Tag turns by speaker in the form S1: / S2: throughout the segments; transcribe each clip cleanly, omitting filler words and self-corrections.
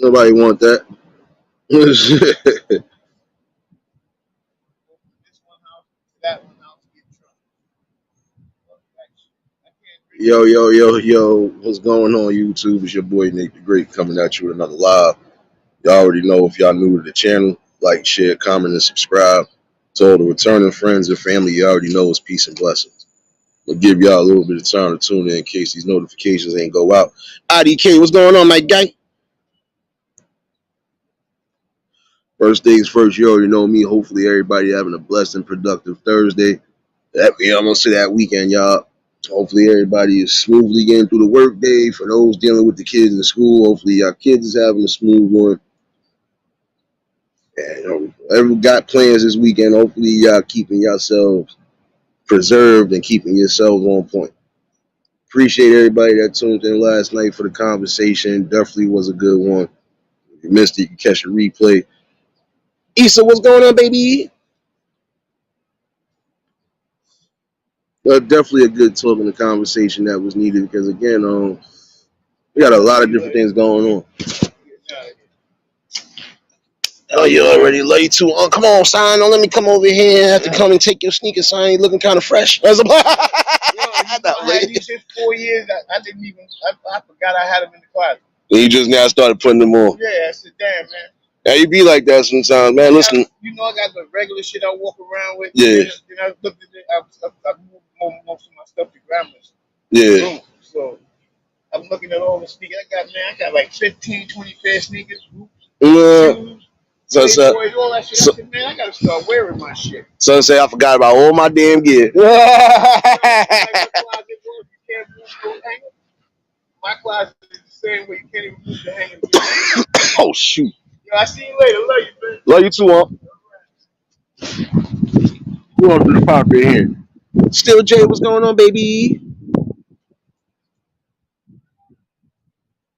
S1: Nobody want that. Yo, yo, yo, yo, what's going on, YouTube? It's your boy Nate the Great coming at you with another live. Y'all already know if y'all new to the channel, like, share, comment, and subscribe. To all the returning friends and family, you already know it's peace and blessings. We'll give y'all a little bit of time to tune in case these notifications ain't go out. IDK, what's going on, my guy? First things first, you already know me. Hopefully everybody having a blessed and productive Thursday. I'm gonna say that weekend, y'all. Hopefully everybody is smoothly getting through the work day. For those dealing with the kids in school, hopefully your kids is having a smooth one. And whoever got plans this weekend, hopefully y'all keeping yourselves preserved and keeping yourselves on point. Appreciate everybody that tuned in last night for the conversation. Definitely was a good one. If you missed it, you can catch a replay. Issa, what's going on, baby? Definitely a good talk and a conversation that was needed because, again, we got a lot of different things going on. Oh, you already late too. Oh, come on, son. Don't let me come over here and have to come and take your sneakers, son. You looking kind of fresh. As a
S2: I had these shit 4 years. I didn't even. I forgot I had them in the closet.
S1: You just now started putting them on.
S2: Yeah, I said, damn, man.
S1: Yeah, you be like that sometimes, man. Listen.
S2: You know, I got the regular shit I walk around with.
S1: Yeah.
S2: You know, I looked at it. I moved most of my stuff to grandma's.
S1: Yeah.
S2: Room. So I'm looking at all the sneakers I got like 15, 20 pair of sneakers, shoes.
S1: So,
S2: all that shit. I said, man, I gotta start wearing my shit.
S1: So say I forgot about all my damn gear.
S2: My closet is the same way. You can't even move the hanging.
S1: Oh shoot.
S2: Yo, I see you later. Love you, man.
S1: Love you too, Who wants to the pop right here? Still Jay, what's going on, baby?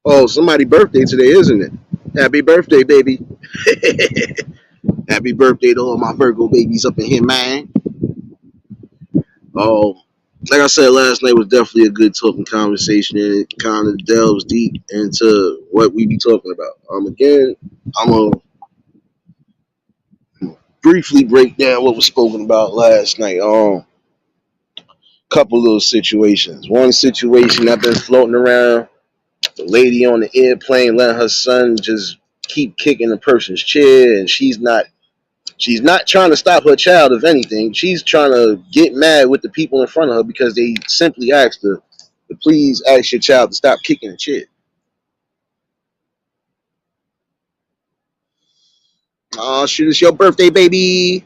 S1: Oh, somebody's birthday today, isn't it? Happy birthday, baby. Happy birthday to all my Virgo babies up in here, man. Oh, like I said, last night was definitely a good talking conversation, and it kind of delves deep into what we be talking about. Again, I'm gonna briefly break down what was spoken about last night. Couple little situations. One situation I've been floating around: the lady on the airplane letting her son just keep kicking the person's chair, and she's not trying to stop her child. If anything, she's trying to get mad with the people in front of her because they simply asked her to please ask your child to stop kicking the chair. Oh, shoot, it's your birthday, baby.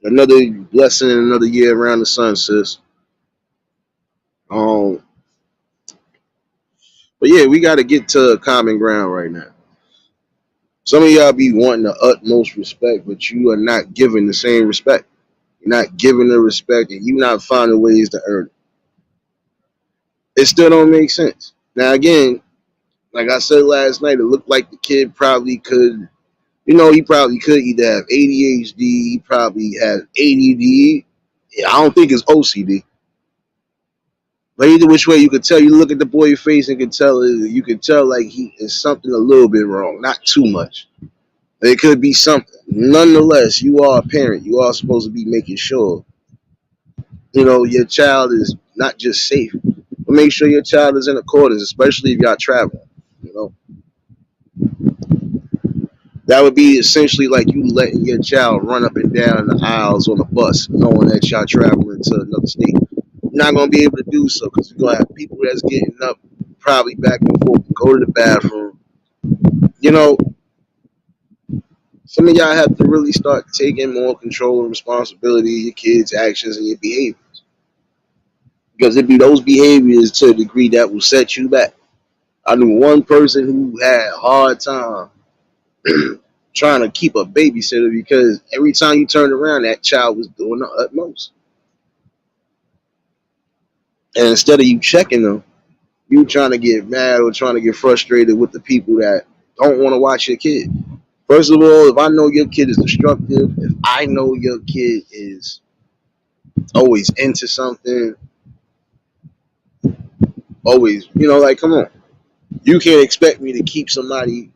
S1: Another blessing and another year around the sun, sis. But yeah, we got to get to a common ground right now. Some of y'all be wanting the utmost respect, but you are not giving the same respect. You're not giving the respect, and you're not finding ways to earn it. It still don't make sense. Now, again, like I said last night, it looked like the kid probably could, he probably could either have ADHD, he probably had ADD. Yeah, I don't think it's OCD. But either which way, you could tell. You look at the boy's face and you could tell like he is something a little bit wrong, not too much. It could be something. Nonetheless, you are a parent. You are supposed to be making sure, your child is not just safe, but make sure your child is in accordance, especially if y'all traveling. That would be essentially like you letting your child run up and down the aisles on a bus, knowing that y'all traveling to another state. You're not going to be able to do so because you're going to have people that's getting up, probably back and forth, go to the bathroom. Some of y'all have to really start taking more control and responsibility of your kids' actions and your behaviors. Because it be those behaviors to a degree that will set you back. I knew one person who had a hard time trying to keep a babysitter because every time you turned around, that child was doing the utmost. And instead of you checking them, you trying to get mad or trying to get frustrated with the people that don't want to watch your kid. First of all, if I know your kid is destructive, if I know your kid is always into something, always, like, come on. You can't expect me to keep somebody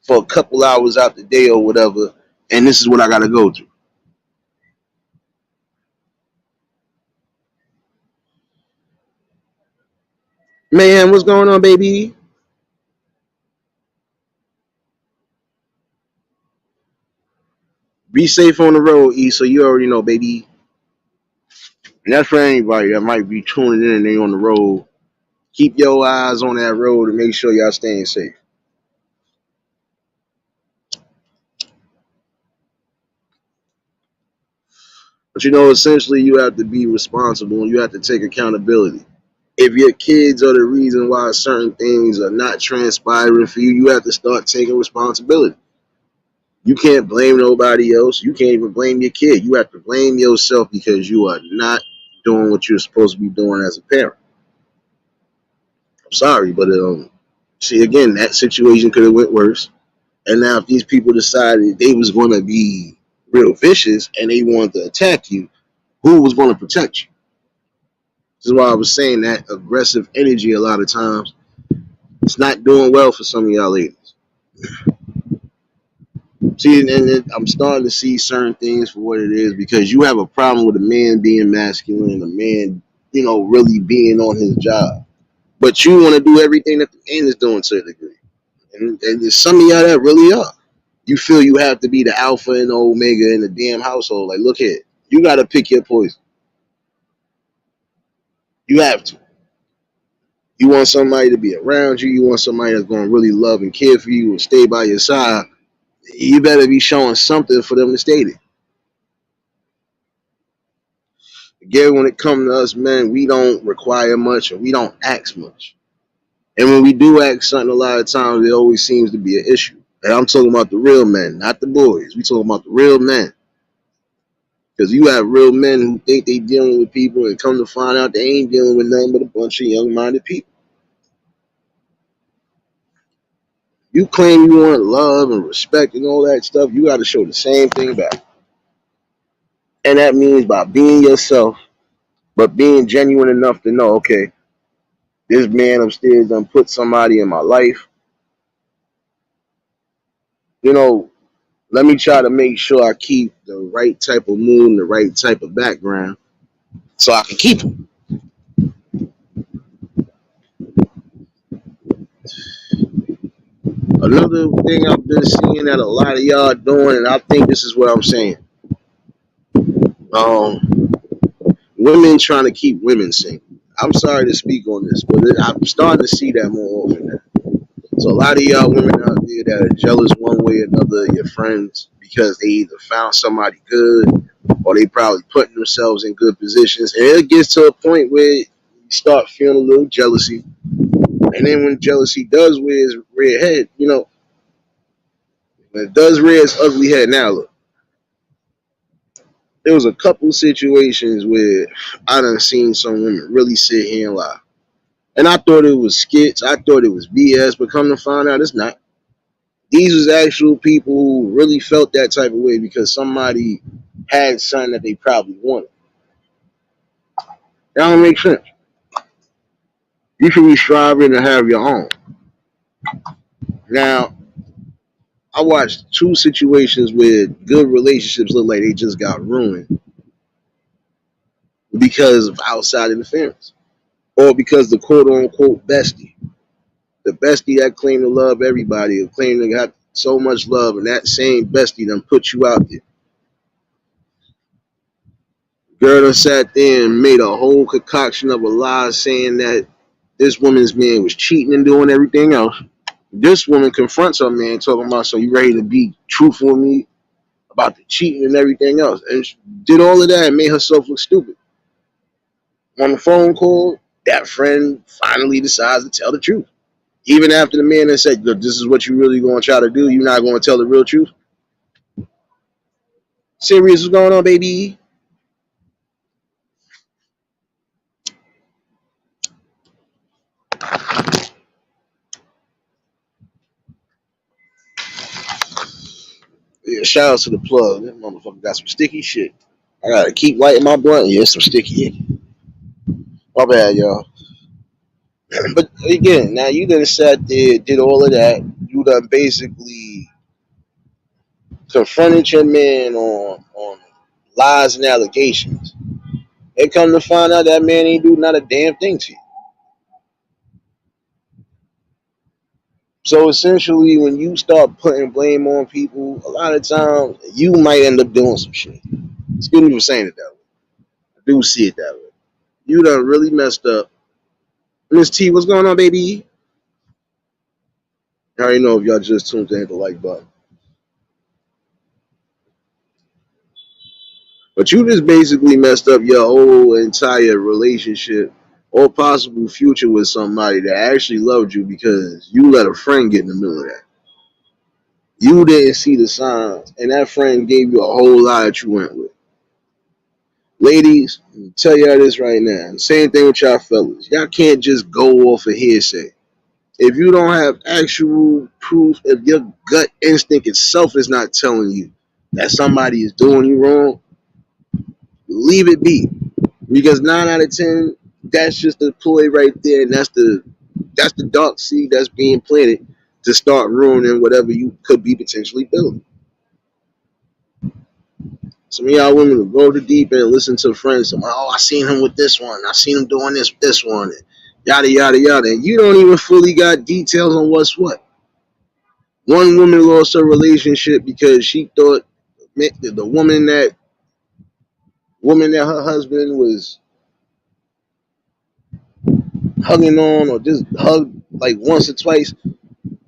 S1: for a couple hours out the day or whatever, and this is what I gotta go through. Man, what's going on, baby? Be safe on the road, E, so you already know, baby. And that's for anybody that might be tuning in and they on the road. Keep your eyes on that road and make sure y'all staying safe. But essentially you have to be responsible and you have to take accountability. If your kids are the reason why certain things are not transpiring for you, you have to start taking responsibility. You can't blame nobody else. You can't even blame your kid. You have to blame yourself because you are not doing what you're supposed to be doing as a parent. I'm sorry, but see again, that situation could have went worse. And now if these people decided they was going to be real vicious and they wanted to attack you, who was going to protect you? This is why I was saying that aggressive energy a lot of times it's not doing well for some of y'all ladies. See, and I'm starting to see certain things for what it is because you have a problem with a man being masculine and a man, really being on his job. But you want to do everything that the man is doing to a degree. And there's some of y'all that really are. You feel you have to be the alpha and omega in the damn household. Like, look here, you got to pick your poison. You have to. You want somebody to be around you. You want somebody that's going to really love and care for you and stay by your side. You better be showing something for them to stay there. Again, when it comes to us men, we don't require much and we don't ask much. And when we do ask something, a lot of times it always seems to be an issue. And I'm talking about the real men, not the boys. We talking about the real men. Because you have real men who think they dealing with people and come to find out they ain't dealing with nothing but a bunch of young-minded people. You claim you want love and respect and all that stuff, you got to show the same thing back. And that means by being yourself, but being genuine enough to know, okay, this man upstairs done put somebody in my life. Let me try to make sure I keep the right type of mood, the right type of background, so I can keep him. Another thing I've been seeing that a lot of y'all doing, and I think this is what I'm saying. Women trying to keep women single. I'm sorry to speak on this, but I'm starting to see that more often now. So a lot of y'all women out there that are jealous one way or another of your friends because they either found somebody good or they probably putting themselves in good positions. And it gets to a point where you start feeling a little jealousy. And then when jealousy does rear its red head, when it does rear its ugly head, now look, there was a couple situations where I done seen some women really sit here and lie. And I thought it was skits, I thought it was BS, but come to find out it's not. These was actual people who really felt that type of way because somebody had something that they probably wanted. That don't make sense. You should be striving to have your own. Now, I watched two situations where good relationships look like they just got ruined because of outside interference. Or because the quote unquote bestie. The bestie that claimed to love everybody or claimed to got so much love, and that same bestie done put you out there. Girl done sat there and made a whole concoction of a lie saying that this woman's man was cheating and doing everything else. This woman confronts her man talking about, so you ready to be truthful with me about the cheating and everything else. And she did all of that and made herself look stupid. On the phone call, that friend finally decides to tell the truth. Even after the man had said, look, this is what you really going to try to do, you're not going to tell the real truth. Serious, what's going on, baby? Yeah, shout out to the plug. That motherfucker got some sticky shit. I gotta keep lighting my blunt. Yeah, some sticky. My bad, y'all. But again, now you done sat there, did all of that. You done basically confronted your man on lies and allegations. They come to find out that man ain't do not a damn thing to you. So essentially, when you start putting blame on people, a lot of times you might end up doing some shit. Excuse me for saying it that way. I do see it that way. You done really messed up. Miss T, what's going on, baby? I already know if y'all just tuned in, hit the like button. But you just basically messed up your whole entire relationship or possible future with somebody that actually loved you because you let a friend get in the middle of that. You didn't see the signs, and that friend gave you a whole lot that you went with. Ladies, I'm gonna tell y'all this right now. Same thing with y'all fellas. Y'all can't just go off of hearsay. If you don't have actual proof, if your gut instinct itself is not telling you that somebody is doing you wrong, leave it be. Because 9 out of 10, that's just the ploy right there, and that's the dark seed that's being planted to start ruining whatever you could be potentially building. Some of y'all women will go to deep and listen to friends. Oh, I seen him with this one. I seen him doing this with this one. And yada yada yada. And you don't even fully got details on what's what. One woman lost her relationship because she thought the woman that her husband was hugging on or just hugged like once or twice,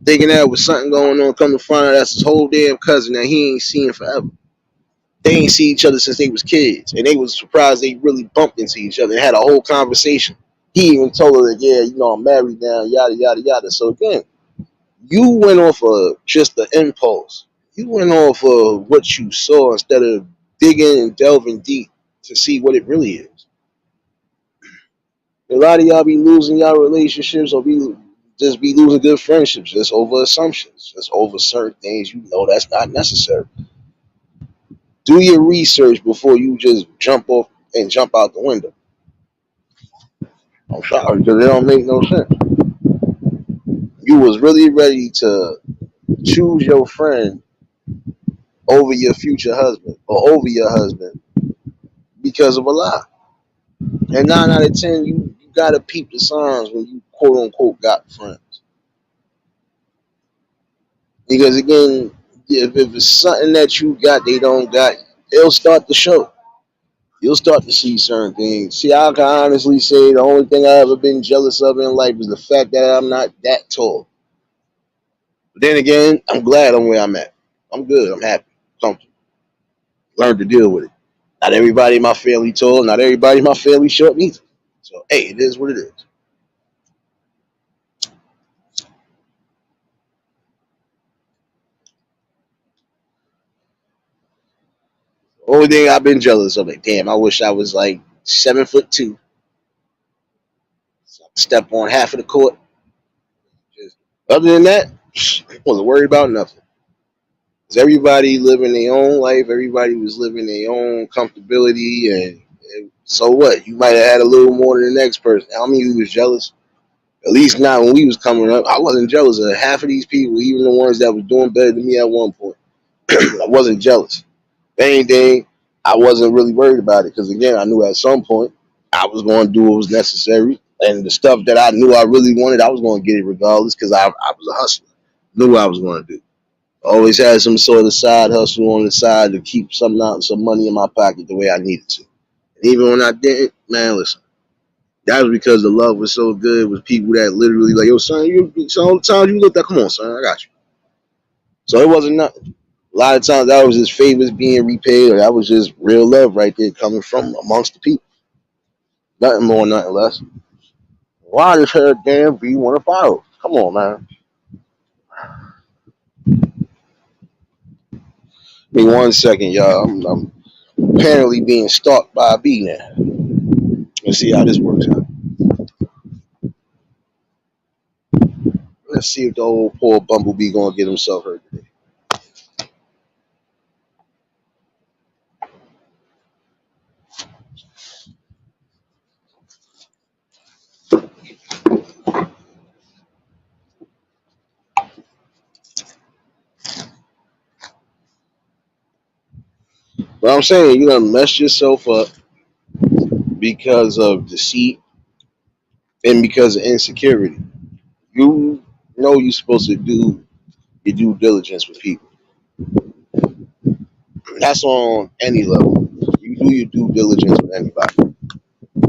S1: thinking that was something going on. Come to find out that's his whole damn cousin that he ain't seen forever. They ain't see each other since they was kids, and they was surprised they really bumped into each other and had a whole conversation. He even told her that, yeah, I'm married now, yada yada yada. So again, you went off of just the impulse. You went off of what you saw instead of digging and delving deep to see what it really is. A lot of y'all be losing y'all relationships or be losing good friendships just over assumptions, just over certain things you know that's not necessary. Do your research before you just jump off and jump out the window. I'm sorry, because it don't make no sense. You was really ready to choose your friend over your future husband or over your husband because of a lie. And 9 out of 10, you gotta peep the signs when you quote unquote got friends. Because again, if it's something that you got they don't got, it'll start to show. You'll start to see certain things. See, I can honestly say the only thing I ever been jealous of in life is the fact that I'm not that tall. But then again, I'm glad I'm where I'm at. I'm good. I'm happy. Comfortable. Learned to deal with it. Not everybody in my family tall. Not everybody in my family short neither. So hey, it is what it is. Only thing I've been jealous of, like, damn, I wish I was like 7'2". So I could step on half of the court. Just, other than that, I wasn't worried about nothing. Because everybody living their own life. Everybody was living their own comfortability. And so what? You might have had a little more than the next person. How many of you was jealous? At least not when we was coming up. I wasn't jealous of half of these people, even the ones that was doing better than me at one point. I wasn't jealous. If anything, I wasn't really worried about it because again, I knew at some point I was going to do what was necessary, and the stuff that I knew I really wanted, I was going to get it regardless because I was a hustler. Knew what I was going to do. Always had some sort of side hustle on the side to keep some money in my pocket the way I needed to. And even when I didn't, man, listen. That was because the love was so good with people that literally like, yo, son, so all the times you looked at, come on, son, I got you. So it wasn't nothing. A lot of times that was just favors being repaid, or that was just real love right there coming from amongst the people. Nothing more, nothing less. Why does her damn B want to follow? Come on, man. Give me 1 second, y'all. I'm apparently being stalked by a bee now. Let's see how this works out. Let's see if the old poor bumblebee gonna get himself hurt today. But I'm saying you done mess yourself up because of deceit and because of insecurity. You know you're supposed to do your due diligence with people. That's on any level. You do your due diligence with anybody. You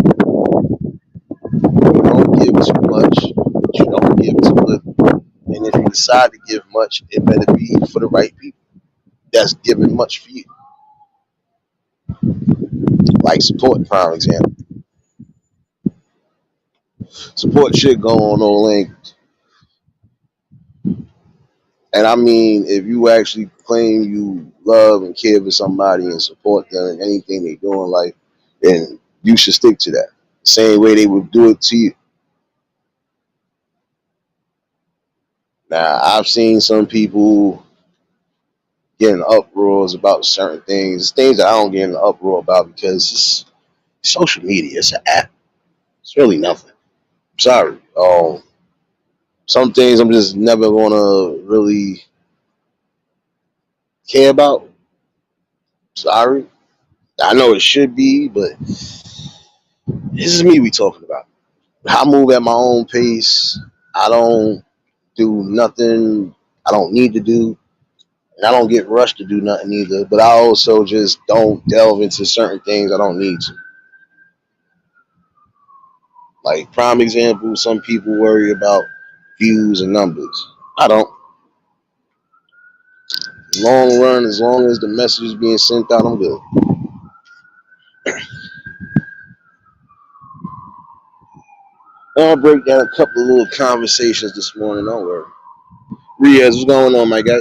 S1: don't give too much, but you don't give too little. And if you decide to give much, it better be for the right people that's giving much for you. Like support, prime example. Support shit go on no length. And I mean, if you actually claim you love and care for somebody and support them in anything they do in life, then you should stick to that. The same way they would do it to you. Now, I've seen some people getting uproars about certain things that I don't get in an uproar about because it's social media. It's an app. It's really nothing. I'm sorry. Some things I'm just never gonna really care about. Sorry. I know it should be, but this is me we talking about. I move at my own pace. I don't do nothing I don't need to do. And I don't get rushed to do nothing either. But I also just don't delve into certain things I don't need to. Like prime example, some people worry about views and numbers. I don't. Long run, as long as the message is being sent out, I'm good. I'll break down a couple of little conversations this morning. Don't worry. Riaz, what's going on, my guy?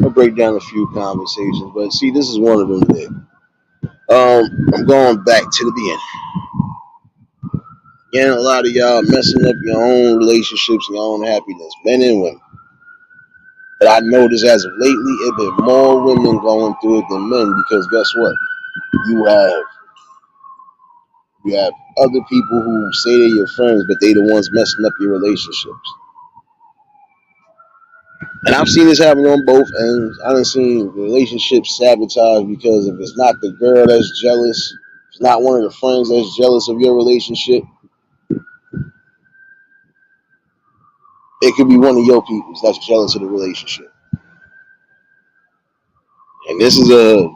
S1: I'll break down a few conversations, but see, this is one of them today. I'm going back to the beginning. Again, a lot of y'all messing up your own relationships and your own happiness, men and women. But I noticed as of lately, it been more women going through it than men because guess what? You have you have other people who say they're your friends, but they the ones messing up your relationships. And I've seen this happen on both ends. I done seen relationships sabotaged because if it's not the girl that's jealous, if it's not one of the friends that's jealous of your relationship, it could be one of your peoples that's jealous of the relationship. And this is a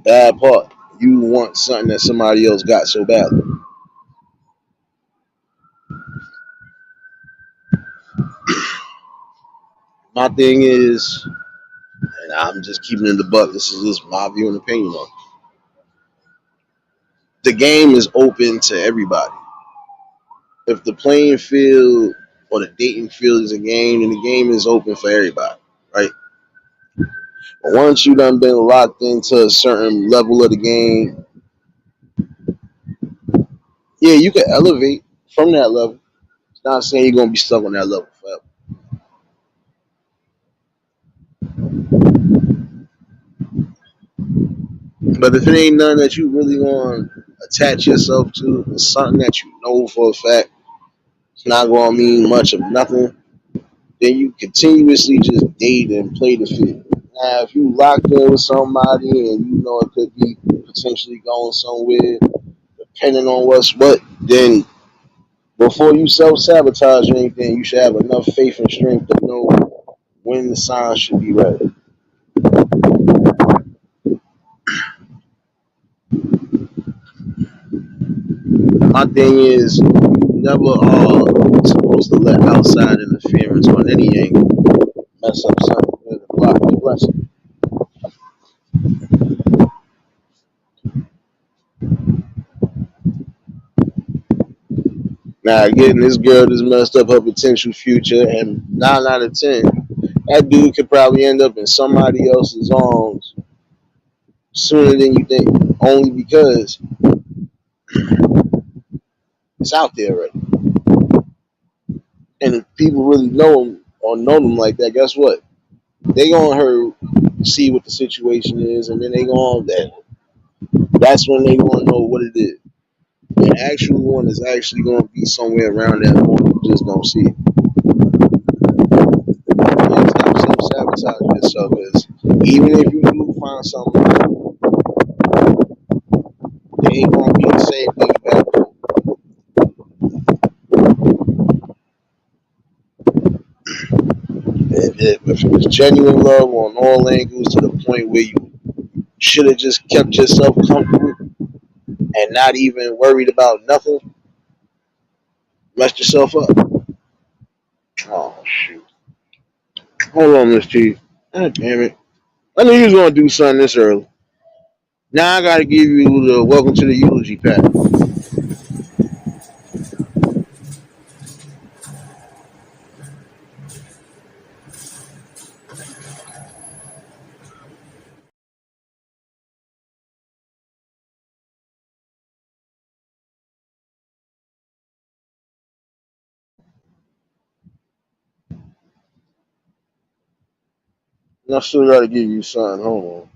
S1: bad part. You want something that somebody else got so badly. My thing is, and I'm just keeping it in the buck, this is just my view and opinion on it. The game is open to everybody. If the playing field or the dating field is a game, then the game is open for everybody, right? But once you done been locked into a certain level of the game, yeah, you can elevate from that level. It's not saying you're gonna be stuck on that level forever. But if it ain't nothing that you really want to attach yourself to, it's something that you know for a fact, it's not gonna mean much of nothing, then you continuously just date and play the field. Now, if you locked in with somebody and you know it could be potentially going somewhere, depending on what's what, then before you self sabotage or anything, you should have enough faith and strength to know when the signs should be ready. My thing is, you never are supposed to let outside interference on any angle mess up something good and block your blessing. Now, again, this girl just messed up her potential future, and 9 out of 10, that dude could probably end up in somebody else's arms sooner than you think, only because it's out there already. And if people really know him or know them like that, guess what? They gonna see what the situation is, and then they gonna that's when they gonna know what it is. The actual one is actually gonna be somewhere around that point. You just don't see it. Yeah, stop self sabotaging yourself. Because even if you do find something, they ain't gonna be the same thing you had before. If it was genuine love on all angles to the point where you should have just kept yourself comfortable and not even worried about nothing, messed yourself up. Oh shoot! Hold on, Miss T. God damn it! I knew you was gonna do something this early. Now I gotta give you the welcome to the eulogy pack. And I still gotta give you something. Hold on.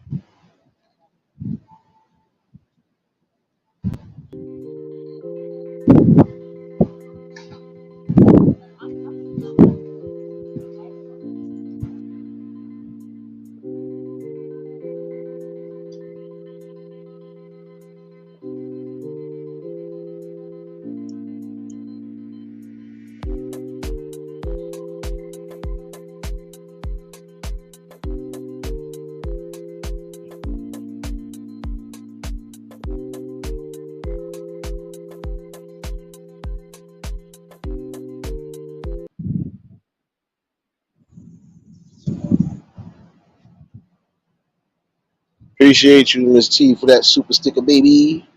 S1: Appreciate you, Miss T, for that super sticker, baby.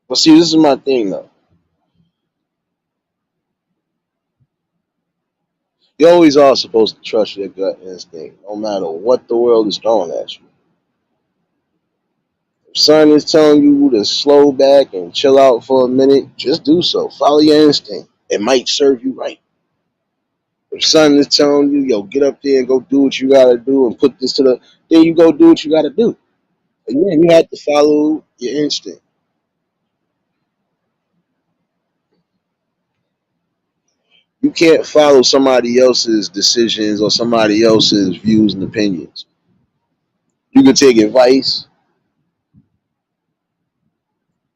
S1: But see, this is my thing though. You always are supposed to trust your gut instinct, no matter what the world is throwing at you. If son is telling you to slow back and chill out for a minute, just do so. Follow your instinct. It might serve you right. If son is telling you, yo, get up there and go do what you gotta do and put this to the, then you go do what you gotta do. Again, you have to follow your instinct. You can't follow somebody else's decisions or somebody else's views and opinions. You can take advice.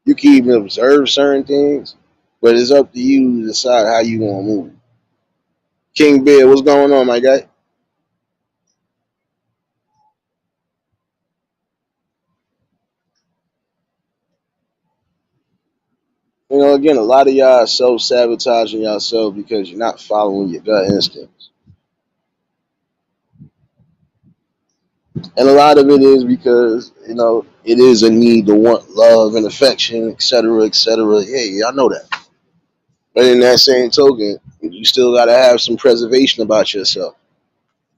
S1: You can even observe certain things, but it's up to you to decide how you want to move. King Bear, what's going on, my guy? You know, again, a lot of y'all are self-sabotaging yourself because you're not following your gut instincts. And a lot of it is because, you know, it is a need to want love and affection, etc., etc. Hey, I know that. But in that same token, you still got to have some preservation about yourself.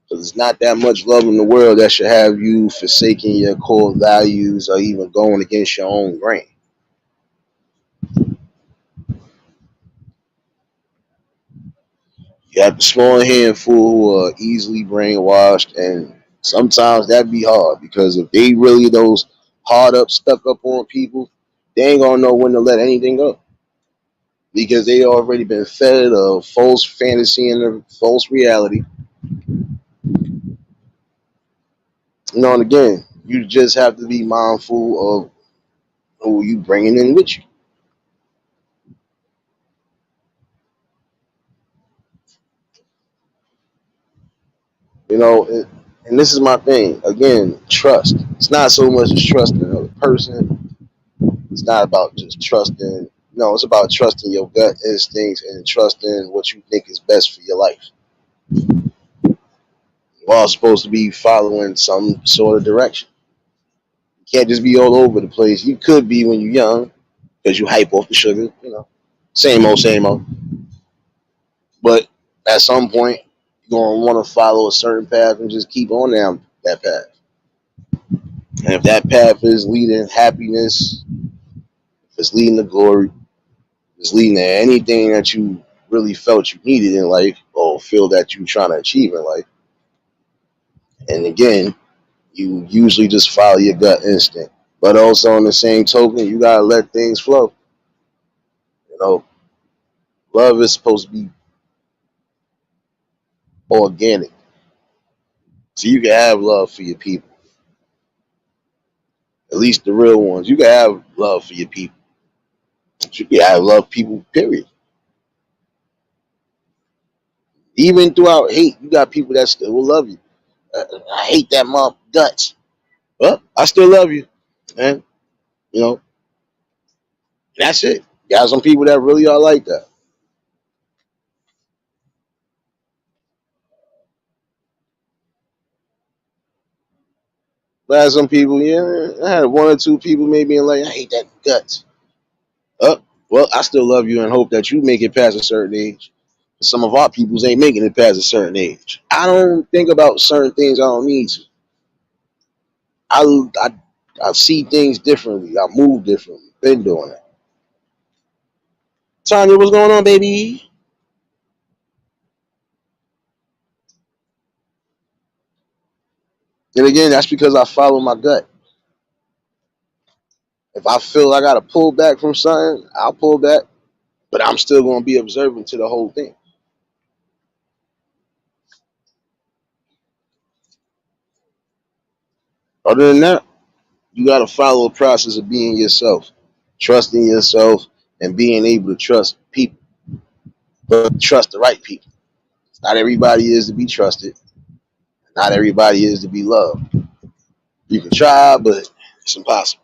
S1: Because there's not that much love in the world that should have you forsaking your core values or even going against your own grain. You have a small handful who are easily brainwashed, and sometimes that be hard because if they really those hard up, stuck up on people, they ain't gonna know when to let anything go because they already been fed a false fantasy and a false reality. You know, and again, you just have to be mindful of who you bringing in with you. You know, and this is my thing. Again, trust. It's not so much as trusting another person. It's not about just trusting. No, it's about trusting your gut instincts and trusting what you think is best for your life. We're all supposed to be following some sort of direction. You can't just be all over the place. You could be when you're young because you hype off the sugar. You know, same old, same old. But at some point, you're gonna want to follow a certain path and just keep on down that path. And if that path is leading happiness, if it's leading to glory, if it's leading to anything that you really felt you needed in life or feel that you're trying to achieve in life, and again, you usually just follow your gut instinct. But also on the same token, you gotta let things flow. You know, love is supposed to be organic. So you can have love for your people, at least the real ones. You can have love for your people. You can have love for people, period. Even throughout hate, you got people that still will love you. I hate that mom guts. Well, I still love you, man. You know, that's it. You got some people that really are like that. But I had some people, yeah, I had one or two people maybe in like, I hate that guts. Well, I still love you and hope that you make it past a certain age. Some of our peoples ain't making it past a certain age. I don't think about certain things I don't need to. I, I, I see things differently. I move differently. Been doing it. Tanya, what's going on, baby? And again, that's because I follow my gut. If I feel I got to pull back from something, I'll pull back. But I'm still going to be observant to the whole thing. Other than that, you got to follow a process of being yourself, trusting yourself, and being able to trust people, but trust the right people. Not everybody is to be trusted. Not everybody is to be loved. You can try, but it's impossible.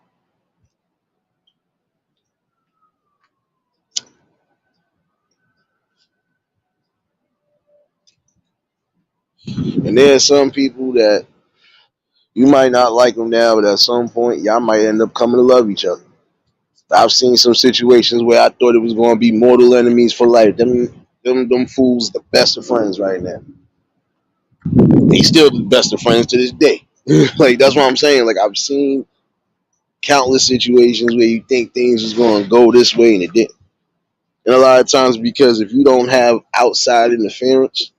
S1: And there are some people that you might not like them now, but at some point, y'all might end up coming to love each other. I've seen some situations where I thought it was going to be mortal enemies for life. Them fools, the best of friends right now. They still the best of friends to this day. Like that's what I'm saying. Like I've seen countless situations where you think things was going to go this way and it didn't. And a lot of times because if you don't have outside interference,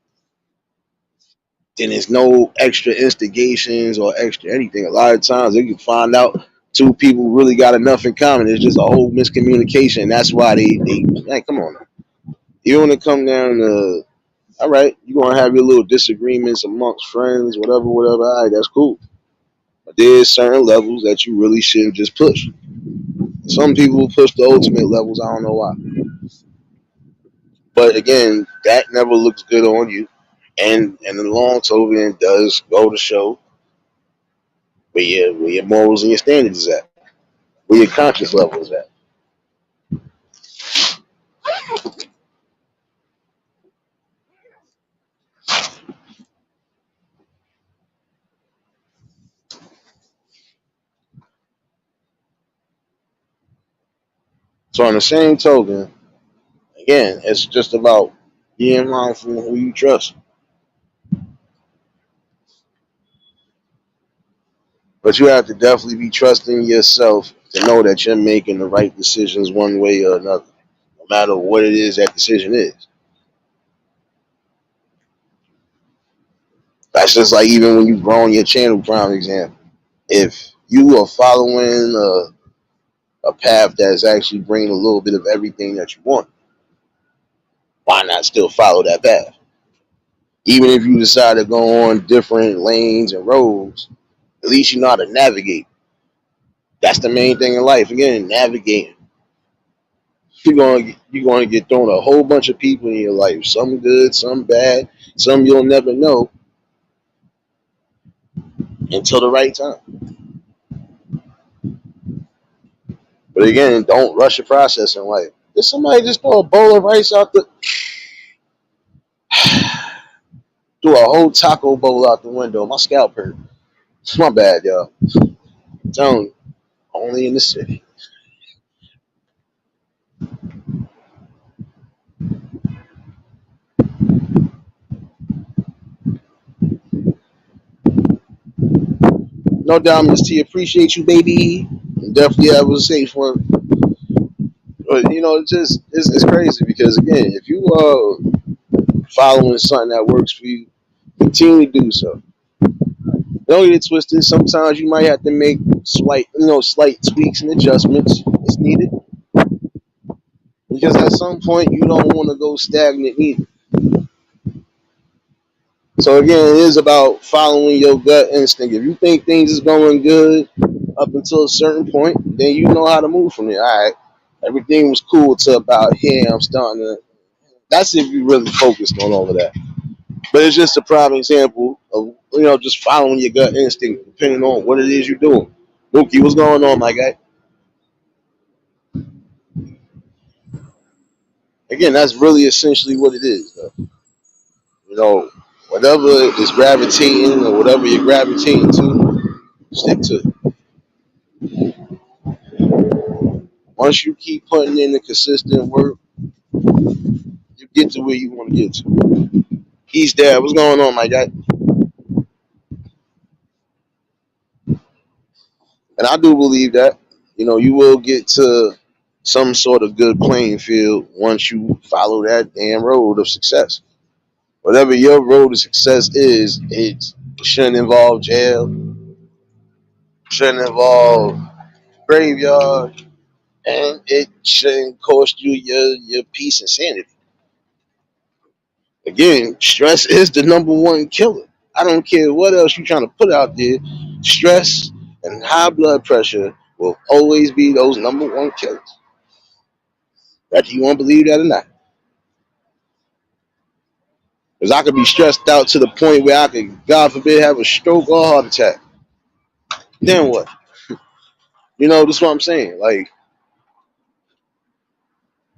S1: then there's no extra instigations or extra anything. A lot of times they can find out two people really got enough in common. It's just a whole miscommunication. That's why they like, come on now. You want to come down to, all right, you're going to have your little disagreements amongst friends, whatever, whatever. All right, that's cool. But there's certain levels that you really shouldn't just push. Some people push the ultimate levels. I don't know why. But again, that never looks good on you. And in the long token, it does go to show where your morals and your standards is at, where your conscious level is at. So on the same token, again, it's just about being mindful of who you trust. But you have to definitely be trusting yourself to know that you're making the right decisions one way or another, no matter what it is that decision is. That's just like even when you grow on your channel, prime example. If you are following a path that's actually bringing a little bit of everything that you want, why not still follow that path? Even if you decide to go on different lanes and roads, at least you know how to navigate. That's the main thing in life. Again, navigating. You're going to get thrown a whole bunch of people in your life. Some good, some bad, some you'll never know until the right time. But again, don't rush the process in life. Did somebody just throw a bowl of rice out the threw a whole taco bowl out the window? My scalp hurt. It's my bad, y'all. I'm telling you, only in the city. No doubt, Miss T. Appreciate you, baby. And definitely have a safe one. But it's crazy because again, if you are following something that works for you, continue to do so. Don't get it twisted. Sometimes you might have to make slight tweaks and adjustments. It's needed because at some point you don't want to go stagnant either. So again, it is about following your gut instinct. If you think things is going good up until a certain point, then you know how to move from there. All right, everything was cool to about here. I'm starting to. That's if you really focused on all of that. But it's just a prime example of just following your gut instinct, depending on what it is you're doing. Mookie, what's going on, my guy? Again, that's really essentially what it is. Though. You know, whatever is gravitating or whatever you're gravitating to, stick to it. Once you keep putting in the consistent work, you get to where you want to get to. He's there. What's going on, my guy? And I do believe that you will get to some sort of good playing field once you follow that damn road of success. Whatever your road to success is, it shouldn't involve jail, shouldn't involve graveyard, and it shouldn't cost you your peace and sanity. Again, stress is the number one killer. I don't care what else you're trying to put out there. Stress and high blood pressure will always be those number one killers. Whether you want to believe that or not. Because I could be stressed out to the point where I could, God forbid, have a stroke or a heart attack. Then what? That's what I'm saying. Like,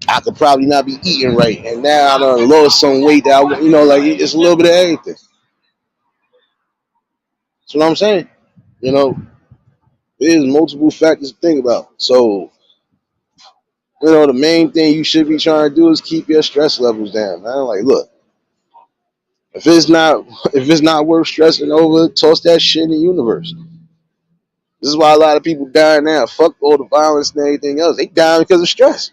S1: I could probably not be eating right. And now I done lost some weight that like it's a little bit of everything. That's what I'm saying. You know, there's multiple factors to think about. So, the main thing you should be trying to do is keep your stress levels down, man. Like, look, if it's not worth stressing over, toss that shit in the universe. This is why a lot of people die now. Fuck all the violence and everything else. They die because of stress.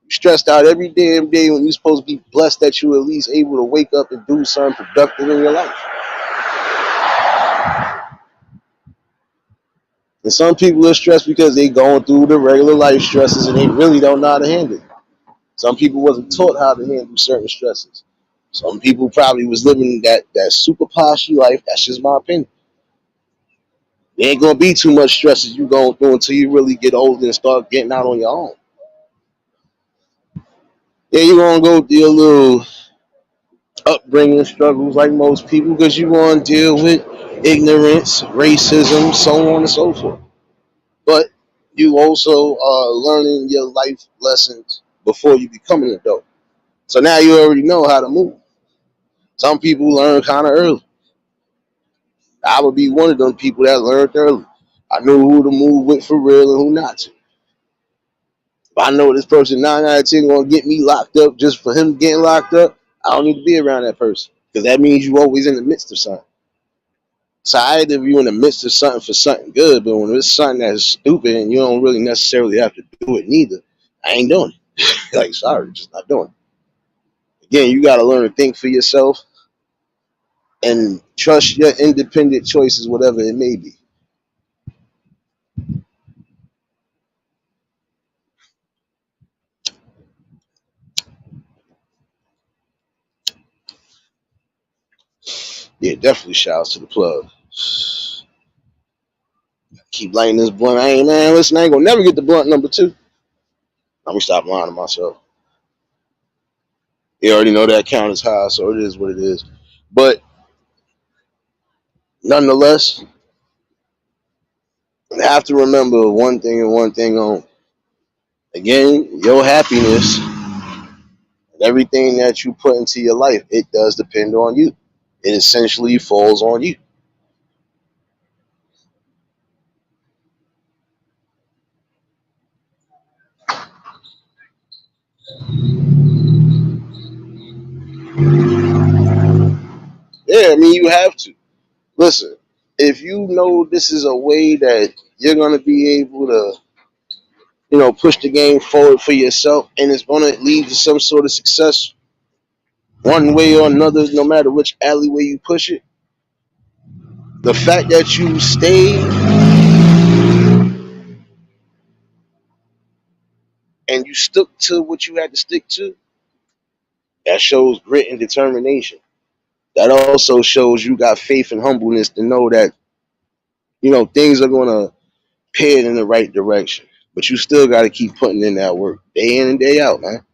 S1: You're stressed out every damn day when you're supposed to be blessed that you at least able to wake up and do something productive in your life. And some people are stressed because they going through the regular life stresses and they really don't know how to handle it. Some people wasn't taught how to handle certain stresses. Some people probably was living that super poshy life. That's just my opinion. There ain't gonna be too much stress as you going through until you really get older and start getting out on your own. Yeah, you're gonna go through a little upbringing struggles like most people because you want to deal with ignorance, racism, so on and so forth. But you also are learning your life lessons before you become an adult. So now you already know how to move. Some people learn kind of early. I would be one of them people that learned early. I knew who to move with for real and who not to. If I know this person 9 out of 10 gonna get me locked up just for him getting locked up, I don't need to be around that person because that means you always in the midst of something. So I if you in the midst of something for something good, but when it's something that's stupid and you don't really necessarily have to do it neither, I ain't doing it. Like, sorry, just not doing it. Again, you gotta learn to think for yourself and trust your independent choices, whatever it may be. Yeah, definitely shouts to the plug. Keep lighting this blunt. I ain't man, listen, I ain't gonna never get the blunt number two. Let me stop lying to myself. You already know that count is high, so it is what it is. But nonetheless, you have to remember one thing and one thing only. Again, your happiness and everything that you put into your life, it does depend on you. It essentially falls on you. Yeah, I mean, you have to. Listen, if you know this is a way that you're going to be able to, push the game forward for yourself and it's going to lead to some sort of success one way or another, no matter which alleyway you push it, the fact that you stayed and you stuck to what you had to stick to, that shows grit and determination. That also shows you got faith and humbleness to know that, things are gonna head in the right direction. But you still gotta keep putting in that work day in and day out, man.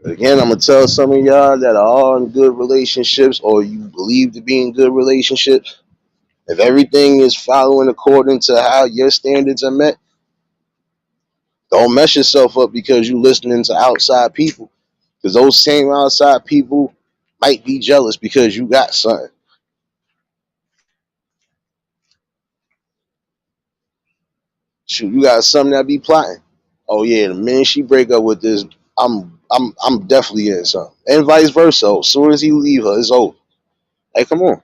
S1: But again, I'm gonna tell some of y'all that are in good relationships or you believe to be in good relationships. If everything is following according to how your standards are met, don't mess yourself up because you listening to outside people. Because those same outside people might be jealous because you got something. Shoot, you got something that be plotting. Oh yeah, the minute she break up with this, I'm definitely in something. And vice versa. As soon as he leave her, it's over. Like, come on.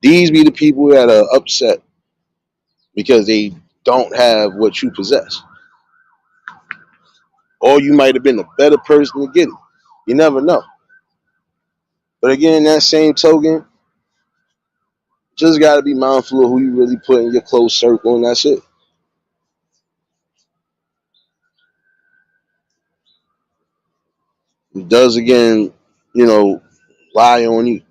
S1: These be the people that are upset because they don't have what you possess. Or you might have been a better person to get it. You never know. But again, in that same token, just gotta be mindful of who you really put in your close circle, and that's it. It does again, you know, lie on you.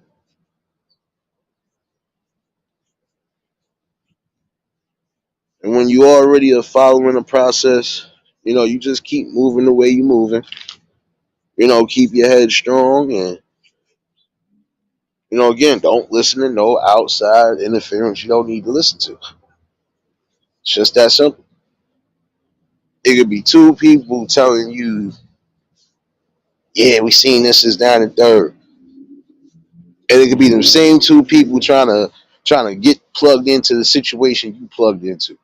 S1: And when you already are following the process, you just keep moving the way you're moving. Keep your head strong and again, don't listen to no outside interference you don't need to listen to. It's just that simple. It could be two people telling you, yeah, we seen this is down and third. And it could be the same two people trying to get plugged into the situation you plugged into.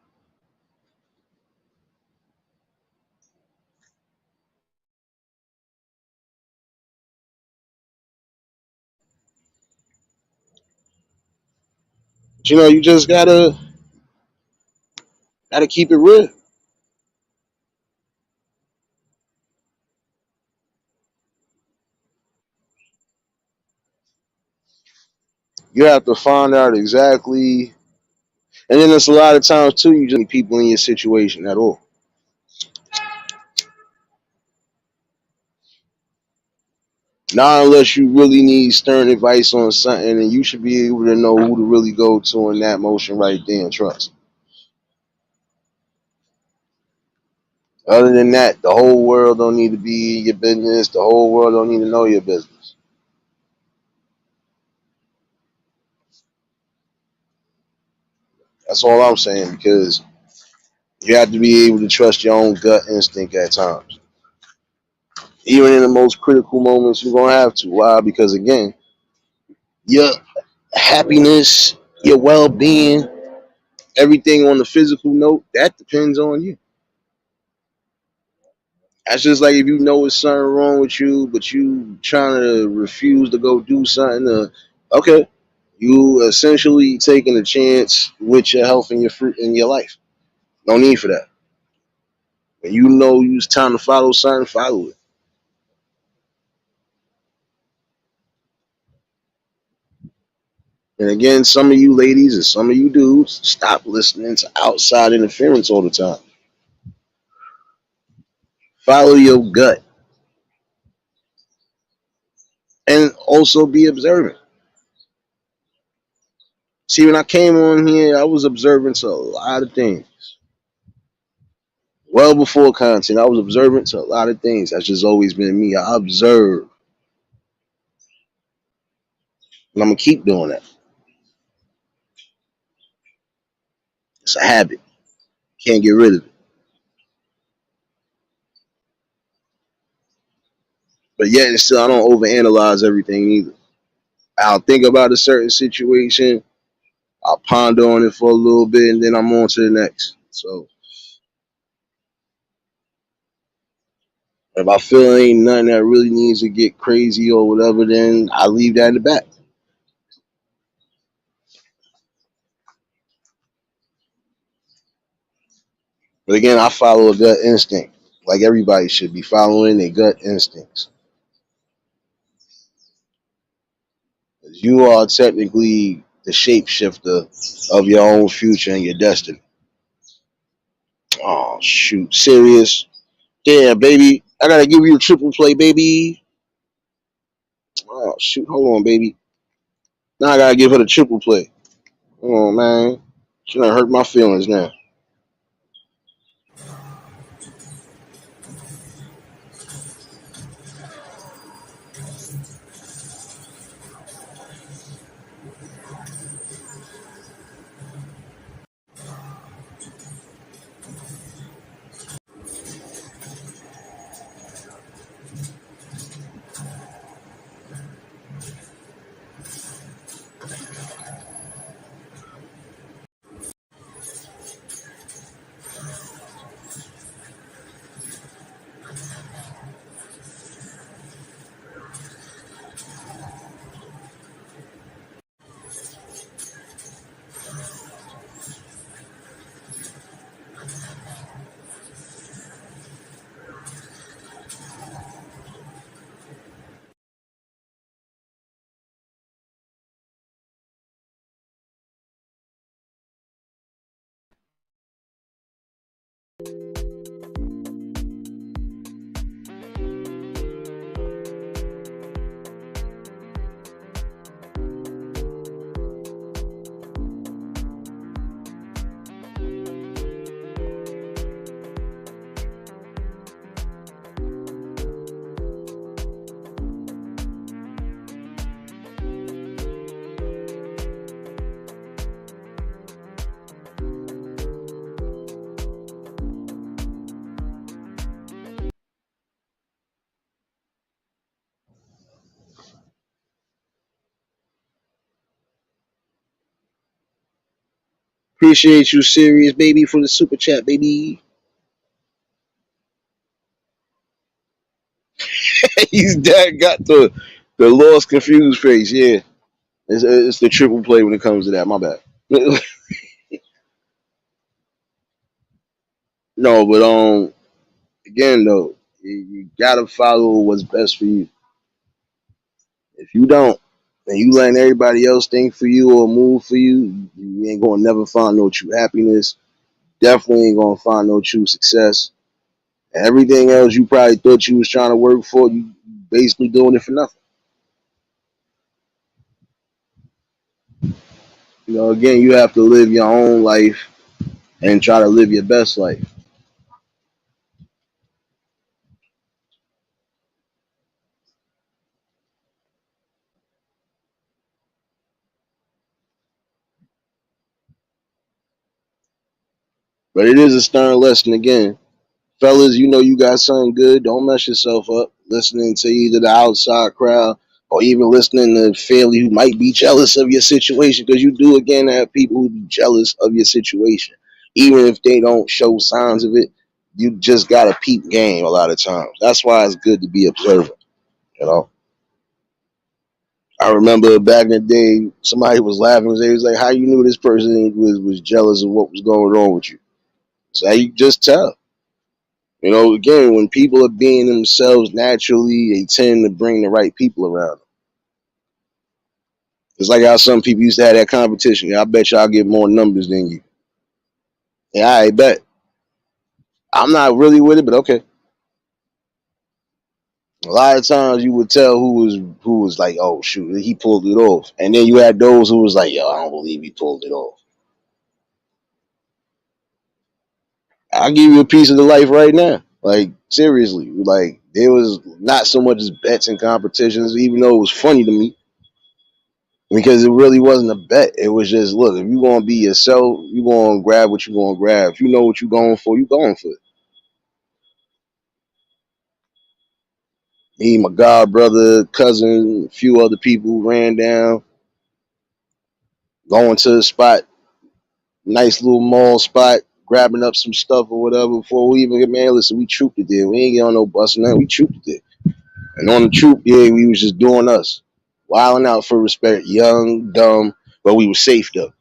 S1: But, you just gotta keep it real. You have to find out exactly, and then there's a lot of times too, you just need people in your situation at all. Not unless you really need stern advice on something, and you should be able to know who to really go to in that motion right there and trust. Other than that, the whole world don't need to be in your business. The whole world don't need to know your business. That's all I'm saying because you have to be able to trust your own gut instinct at times. Even in the most critical moments, you're gonna have to. Why? Because again, your happiness, your well-being, everything on the physical note, that depends on you. That's just like if you know it's something wrong with you, but you trying to refuse to go do something. Okay, you essentially taking a chance with your health and your fruit in your life. No need for that. When you know it's time to follow something, follow it. And again, some of you ladies and some of you dudes, stop listening to outside interference all the time. Follow your gut and also be observant. See, when I came on here, I was observant to a lot of things. Well before content, I was observant to a lot of things. That's just always been me. I observe, and I'm gonna keep doing that. It's a habit. Can't get rid of it. But yet, and still, I don't overanalyze everything either. I'll think about a certain situation, I'll ponder on it for a little bit, and then I'm on to the next. So if I feel ain't nothing that really needs to get crazy or whatever, then I leave that in the back. But again, I follow a gut instinct, like everybody should be following their gut instincts. You are technically the shapeshifter of your own future and your destiny. Oh shoot, serious? Yeah, baby. I gotta give you a triple play, baby. Oh shoot, hold on, baby. Now I gotta give her the triple play. Oh man, she done hurt my feelings now. Appreciate you, serious baby, for the super chat, baby. He's dad got the lost confused face. Yeah, it's the triple play when it comes to that. My bad. No, but again though, you gotta follow what's best for you. If you don't, and you letting everybody else think for you or move for you, you ain't gonna never find no true happiness. Definitely ain't gonna find no true success. And everything else you probably thought you was trying to work for, you basically doing it for nothing. You know, again, you have to live your own life and try to live your best life. But it is a stern lesson again. Fellas, you know you got something good. Don't mess yourself up listening to either the outside crowd or even listening to family who might be jealous of your situation, because you do again have people who be jealous of your situation. Even if they don't show signs of it, you just got to peep game a lot of times. That's why it's good to be observant, you know. I remember back in the day, somebody was laughing. They was like, "How you knew this person was jealous of what was going on with you?" So you just tell. You know, again, when people are being themselves naturally, they tend to bring the right people around them. It's like how some people used to have that competition. Yeah, I bet y'all get more numbers than you. Yeah, I bet. I'm not really with it, but okay. A lot of times you would tell who was like, oh shoot, he pulled it off. And then you had those who was like, yo, I don't believe he pulled it off. I'll give you a piece of the life right now. Like, seriously. Like, there was not so much as bets and competitions, even though it was funny to me. Because it really wasn't a bet. It was just, look, if you're gonna be yourself, you're gonna grab what you're gonna grab. If you know what you're going for, you're going for it. Me, my god brother, cousin, a few other people ran down, going to the spot, nice little mall spot, grabbing up some stuff or whatever before we even get, man, listen, we trooped it there. We ain't get on no bus or nothing, we trooped it there. And on the troop, yeah, we was just doing us. Wilding out for respect, young, dumb, but we were safe though.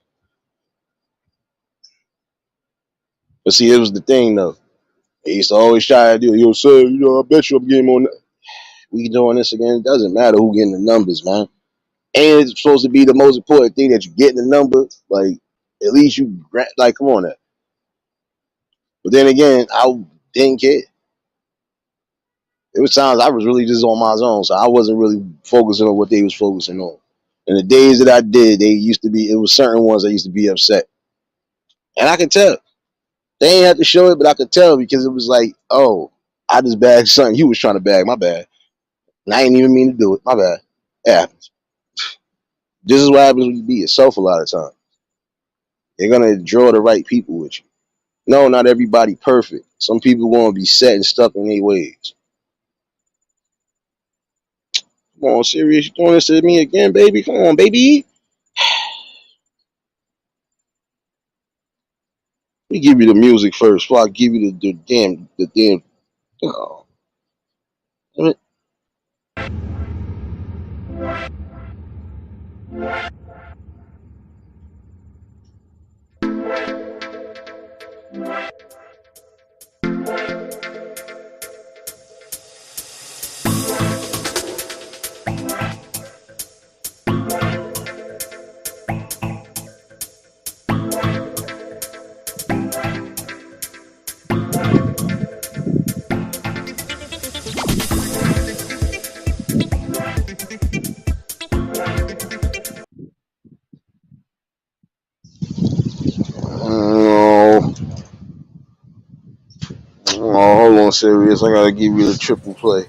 S1: But see, it was the thing though. They used to always try to do, yo, sir, you know, I bet you I'm getting on. We doing this again. It doesn't matter who getting the numbers, man. And it's supposed to be the most important thing that you get the number. Like, at least you, like, come on now. But then again, I didn't care. It was times I was really just on my own, so I wasn't really focusing on what they was focusing on. And the days that I did, they used to be. It was certain ones that used to be upset, and I could tell. They ain't have to show it, but I could tell because it was like, oh, I just bagged something you was trying to bag. My bad. And I ain't even mean to do it. My bad. It happens. This is what happens when you be yourself a lot of times. You're gonna draw the right people with you. No, not everybody perfect. Some people gonna be set and stuck in their ways. Come on, serious. You doing this to me again, baby? Come on, baby. Let me give you the music first before I give you the damn. Oh, damn it. Oh, hold on, serious. I gotta give you the triple play.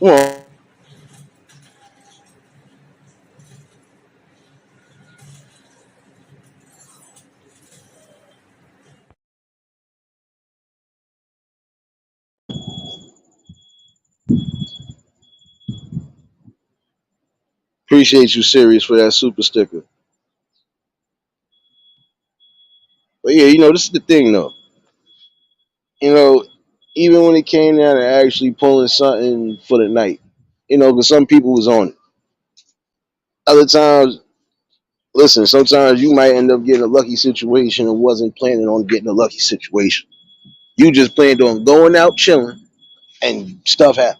S1: Come on. Appreciate you, serious, for that super sticker. But yeah, this is the thing though. You know, even when it came down to actually pulling something for the night, because some people was on it. Other times, listen, sometimes you might end up getting a lucky situation and wasn't planning on getting a lucky situation. You just planned on going out chilling and stuff happened.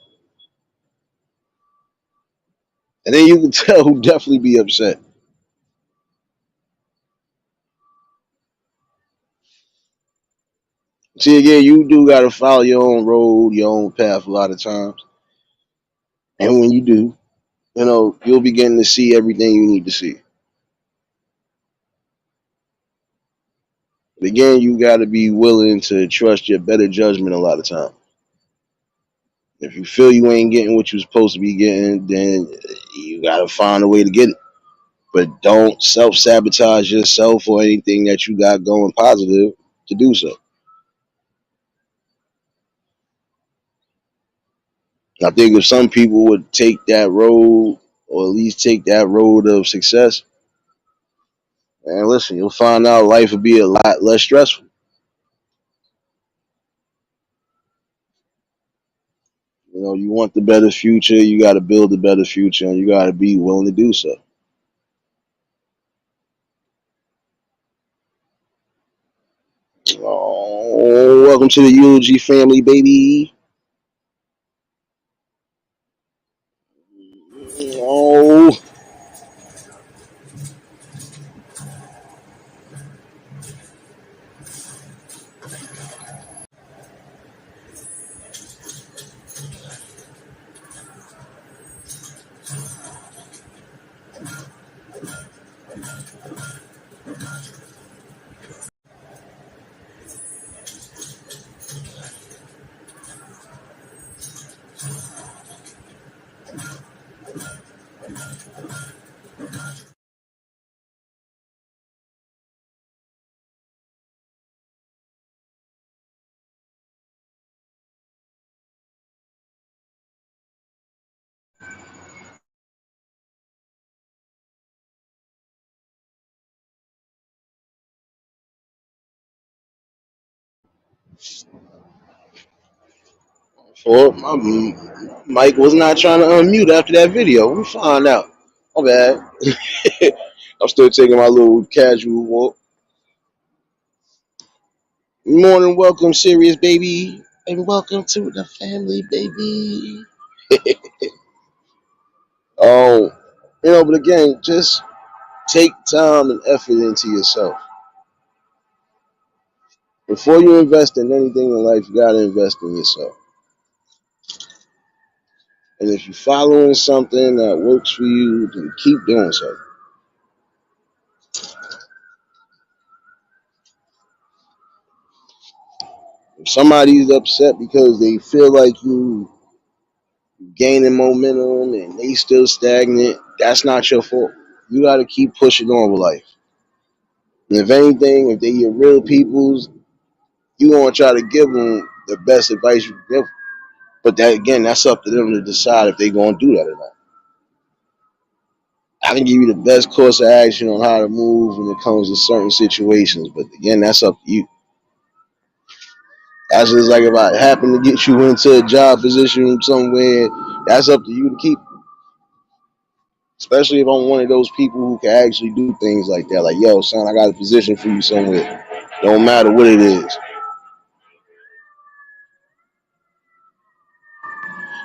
S1: And then you can tell who definitely be upset. See, again, you do got to follow your own road, your own path a lot of times. And when you do, you'll begin to see everything you need to see. But again, you got to be willing to trust your better judgment a lot of times. If you feel you ain't getting what you're supposed to be getting, then you got to find a way to get it. But don't self sabotage yourself or anything that you got going positive to do so. I think if some people would take that road, or at least take that road of success, and listen, you'll find out life will be a lot less stressful. You want the better future, you got to build a better future, and you got to be willing to do so. Oh, welcome to the Eulogy family, baby. Oh, For my Mike was not trying to unmute after that video. We found out. My bad. I'm still taking my little casual walk. Morning, welcome, serious baby, and welcome to the family, baby. Oh, but again, just take time and effort into yourself. Before you invest in anything in life, you gotta invest in yourself. And if you're following something that works for you, then keep doing so. If somebody's upset because they feel like you gaining momentum and they still stagnant, that's not your fault. You got to keep pushing on with life. And if anything, if they your real peoples, you want to try to give them the best advice you can give. But that again, that's up to them to decide if they're going to do that or not. I can give you the best course of action on how to move when it comes to certain situations, but again, that's up to you. That's just like if I happen to get you into a job position somewhere, that's up to you to keep. Especially if I'm one of those people who can actually do things like that. Like, yo, son, I got a position for you somewhere. Don't matter what it is.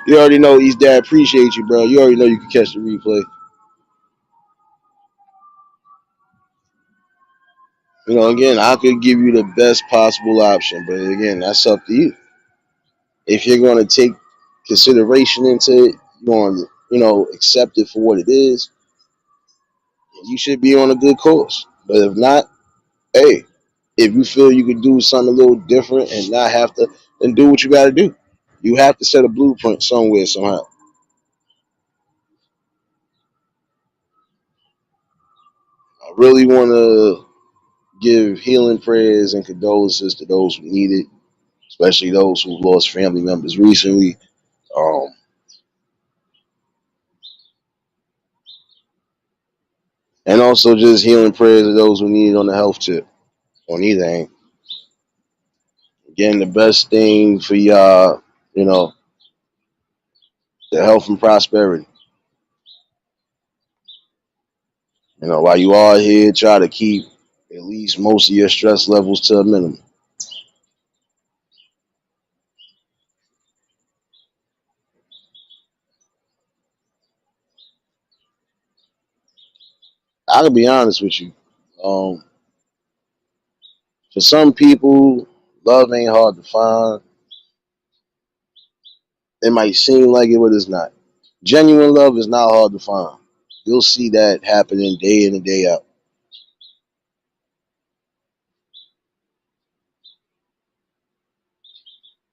S1: You already know East Dad appreciate you, bro. You already know you can catch the replay. Again, I could give you the best possible option, but again, that's up to you. If you're going to take consideration into it, you're going to, accept it for what it is, you should be on a good course. But if not, hey, if you feel you could do something a little different and not have to, then do what you got to do. You have to set a blueprint somewhere, somehow. I really want to give healing prayers and condolences to those who need it, especially those who lost family members recently. Um, and also just healing prayers to those who need it on the health tip, on either end. Again, the best thing for y'all, the health and prosperity. While you are here, try to keep at least most of your stress levels to a minimum. I can be honest with you. Um, for some people, love ain't hard to find. It might seem like it, but it's not. Genuine love is not hard to find. You'll see that happening day in and day out.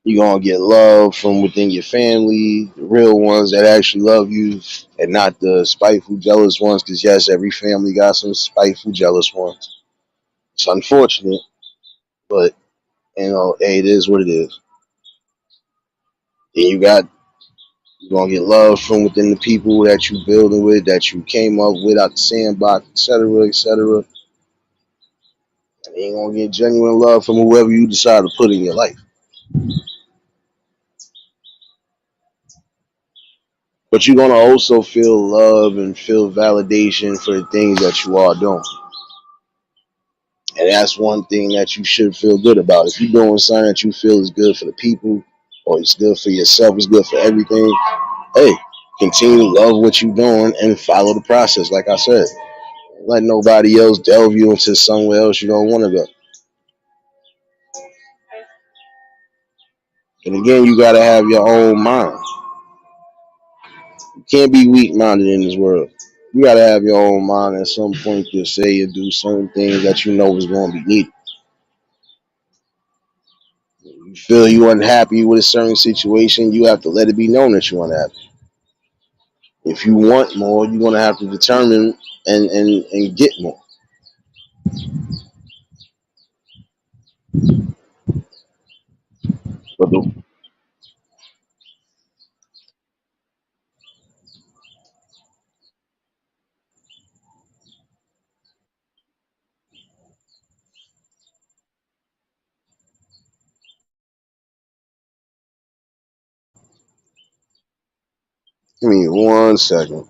S1: You're gonna get love from within your family, the real ones that actually love you, and not the spiteful, jealous ones. Because yes, every family got some spiteful, jealous ones. It's unfortunate, but hey, it is what it is. And you're gonna get love from within the people that you building with, that you came up with out the sandbox, etc., etc. And you're gonna get genuine love from whoever you decide to put in your life. But you're gonna also feel love and feel validation for the things that you are doing. And that's one thing that you should feel good about. If you're doing something that you feel is good for the people, or it's good for yourself, it's good for everything, hey, continue to love what you're doing and follow the process. Like I said, let nobody else delve you into somewhere else you don't want to go. And again, you got to have your own mind. You can't be weak minded in this world. You got to have your own mind at some point to say and do certain things that you know is going to be needed. You feel you unhappy with a certain situation, you have to let it be known that you're unhappy. If you want more, you're going to have to determine and get more. But the Give me 1 second.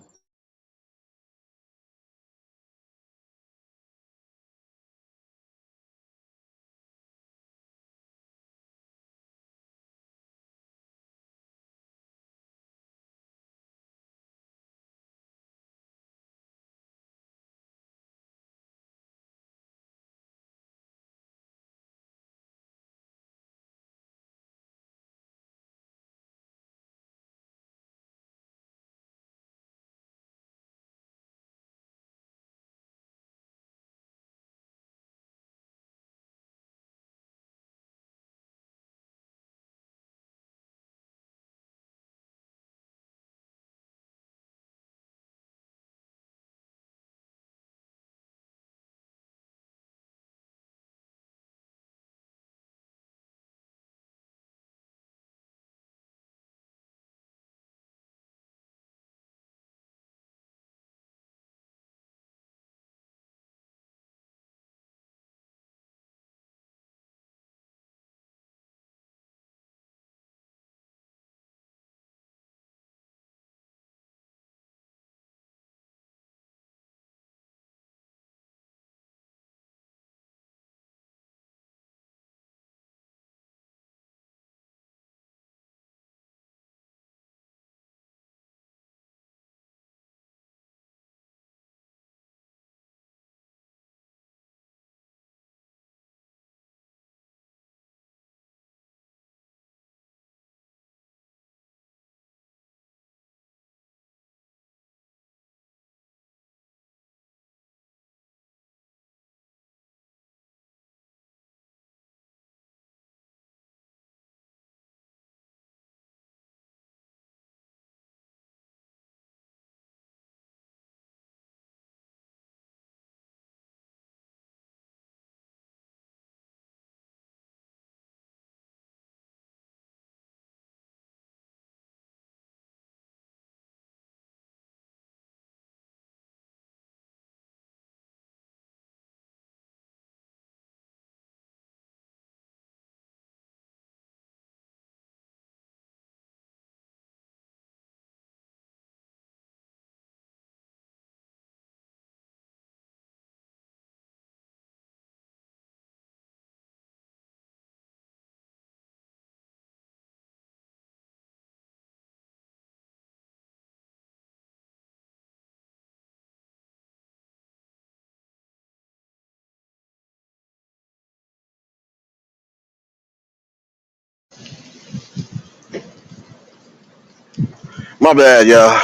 S1: My bad, y'all.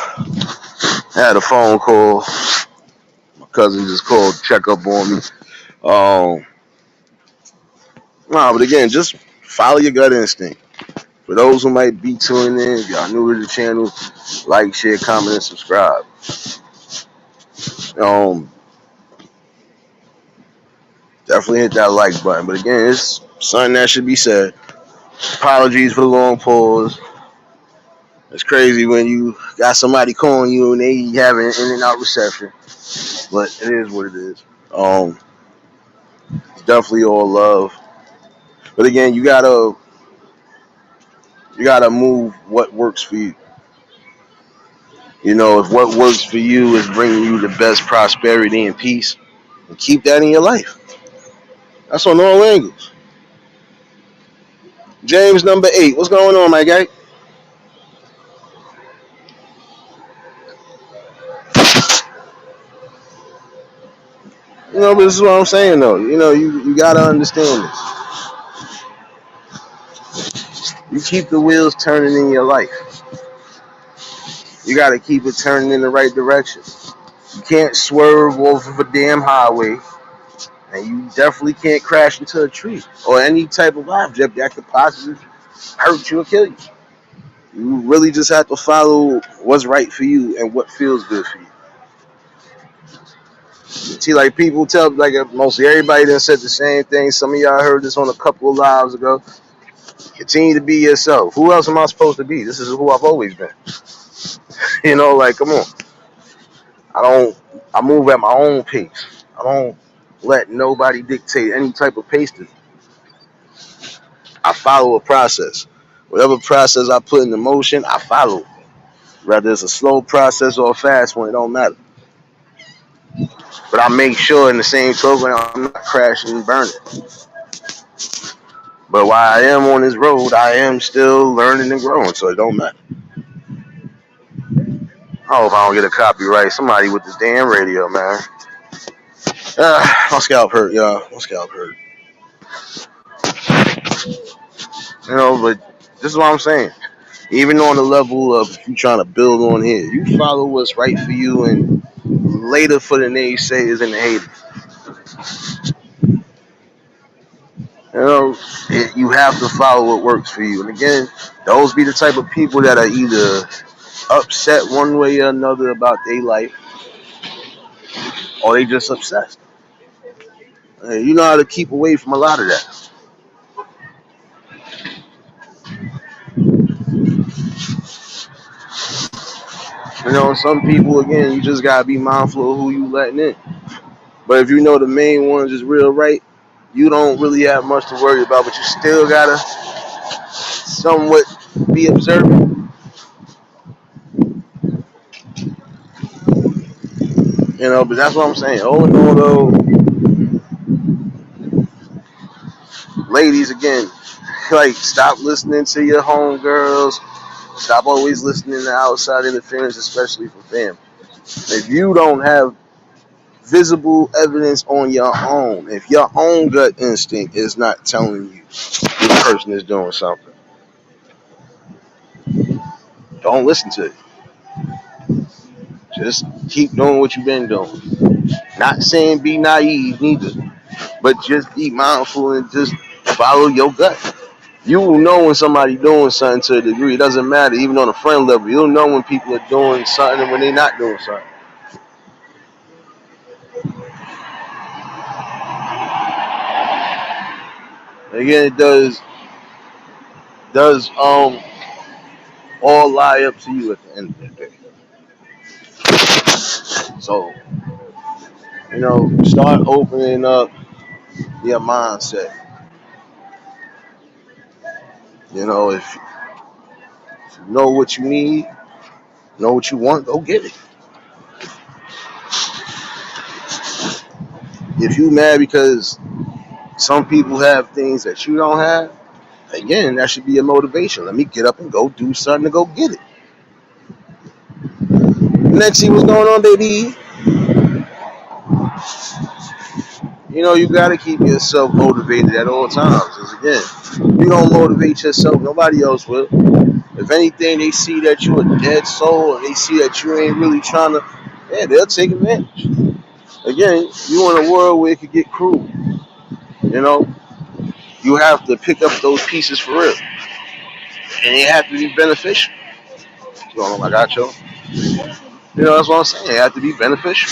S1: I had a phone call. My cousin just called to check up on me. Um, nah, but again, just follow your gut instinct. For those who might be tuning in, if y'all new to the channel, like, share, comment, and subscribe. Um, Definitely hit that like button. But again, it's something that should be said. Apologies for the long pause. It's crazy when you got somebody calling you and they having an in and out reception. But it is what it is. It's definitely all love. But again, you gotta move what works for you. You know, if what works for you is bringing you the best prosperity and peace, and keep that in your life. That's on all angles. James number 8. What's going on, my guy? You know, but this is what I'm saying though. You know, you gotta understand this. You keep the wheels turning in your life. You gotta keep it turning in the right direction. You can't swerve off of a damn highway, and you definitely can't crash into a tree or any type of object that could possibly hurt you or kill you. You really just have to follow what's right for you and what feels good for you. See, like people tell, like mostly everybody done said the same thing. Some of y'all heard this on a couple of lives ago. Continue to be yourself. Who else am I supposed to be? This is who I've always been. You know, like come on. I don't. I move at my own pace. I don't let nobody dictate any type of pace to me. I follow a process. Whatever process I put into motion, I follow. Whether it's a slow process or a fast one, it don't matter. But I make sure in the same token I'm not crashing and burning. But while I am on this road, I am still learning and growing, so it don't matter. I hope I don't get a copyright. Somebody with this damn radio, man. My scalp hurt, y'all. My scalp hurt. But this is what I'm saying. Even on the level of you trying to build on here, you follow what's right for you, and later for the naysayers and the haters. You have to follow what works for you. And again, those be the type of people that are either upset one way or another about their life, or they just obsessed. You know how to keep away from a lot of that. Some people, again, you just gotta be mindful of who you letting in. But if you know the main ones is real right, you don't really have much to worry about, but you still gotta somewhat be observant. But that's what I'm saying. Oh no, though, ladies, again, like, stop listening to your homegirls. Stop always listening to outside interference, especially from family. If you don't have visible evidence on your own, if your own gut instinct is not telling you this person is doing something, don't listen to it. Just keep doing what you've been doing. Not saying be naive neither, but just be mindful and just follow your gut. You will know when somebody's doing something to a degree. It doesn't matter, even on a friend level. You'll know when people are doing something and when they're not doing something. Again, it does all lie up to you at the end of the day. So, start opening up your mindset. If you know what you need, know what you want, go get it. If you mad because some people have things that you don't have, again, that should be a motivation. Let me get up and go do something to go get it. Next, see what's going on, baby. You got to keep yourself motivated at all times. Because again, you don't motivate yourself, nobody else will. If anything, they see that you're a dead soul, and they see that you ain't really trying to, they'll take advantage. Again, you in a world where it could get cruel. You have to pick up those pieces for real. And they have to be beneficial. I got you. That's what I'm saying. They have to be beneficial.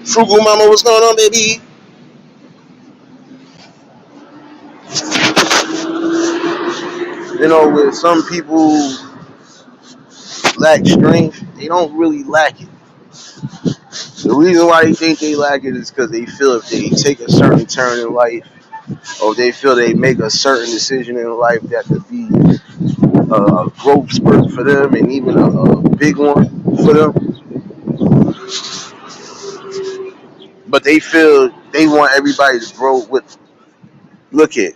S1: Frugal Mama, what's going on, baby? Where some people lack strength, they don't really lack it. The reason why they think they lack it is because they feel if they take a certain turn in life, or they feel they make a certain decision in life, that could be a growth spurt for them, and even a big one for them. But they feel they want everybody to grow with them. Look at,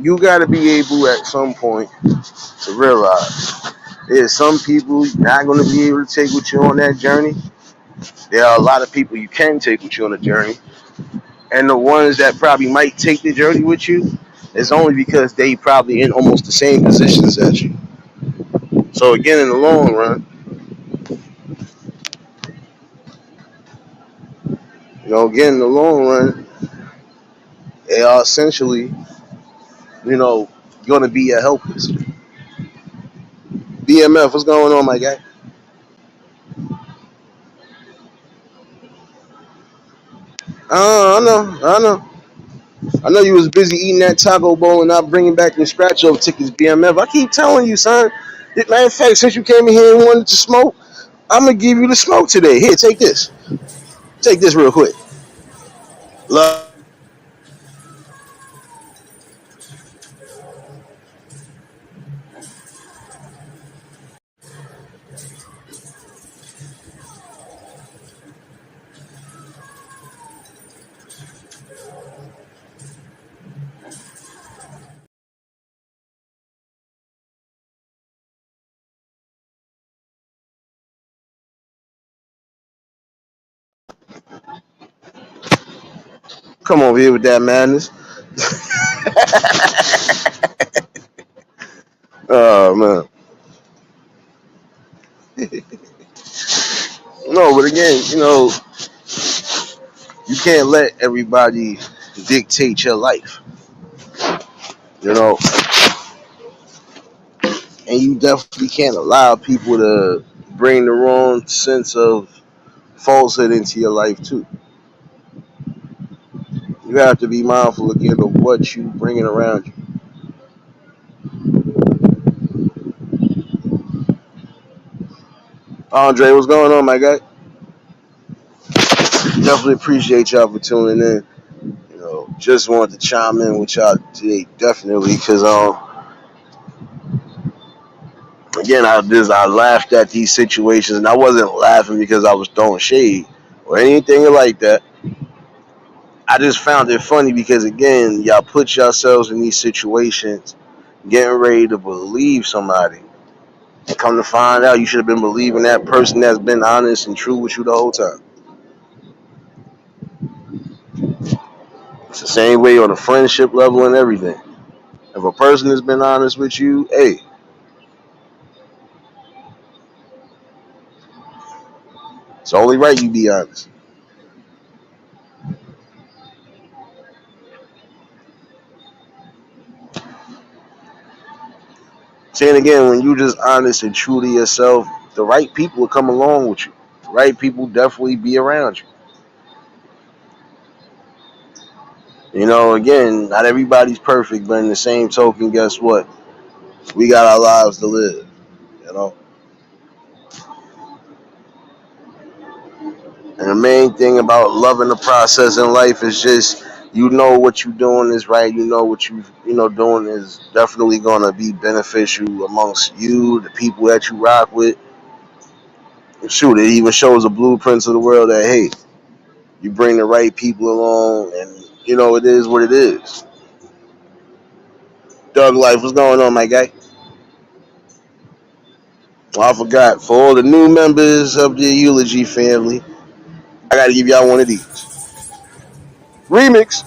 S1: you got to be able at some point to realize there's some people you're not going to be able to take with you on that journey. There are a lot of people you can take with you on the journey. And the ones that probably might take the journey with you, it's only because they probably in almost the same positions as you. So again, in the long run, they are essentially, going to be your helpers. BMF, what's going on, my guy? I know. I know you was busy eating that taco bowl and not bringing back the scratch off tickets, BMF. I keep telling you, son. Matter of fact, since you came in here and wanted to smoke, I'm going to give you the smoke today. Here, take this. Take this real quick. Love. Come over here with that madness. Oh man. No, but again, you can't let everybody dictate your life. You know, and you definitely can't allow people to bring the wrong sense of falsehood into your life too. You have to be mindful again of what you bringing around you. Andre, what's going on, my guy? Definitely appreciate y'all for tuning in. Just wanted to chime in with y'all today, definitely, because again, I laughed at these situations, and I wasn't laughing because I was throwing shade or anything like that. I just found it funny because again, y'all put yourselves in these situations, getting ready to believe somebody, and come to find out you should have been believing that person that's been honest and true with you the whole time. It's the same way on a friendship level and everything. If a person has been honest with you, hey, it's only right you be honest. Saying again, when you just honest and true to yourself, the right people will come along with you. The right people definitely be around you. Again, not everybody's perfect, but in the same token, guess what? We got our lives to live. You know, and the main thing about loving the process in life is just what you're doing is right. What you doing is definitely gonna be beneficial amongst you, the people that you rock with. And shoot, it even shows the blueprints of the world that hey, you bring the right people along, and it is what it is. Doug Life, what's going on, my guy? I forgot for all the new members of the Eulogy family, I got to give y'all one of these remix.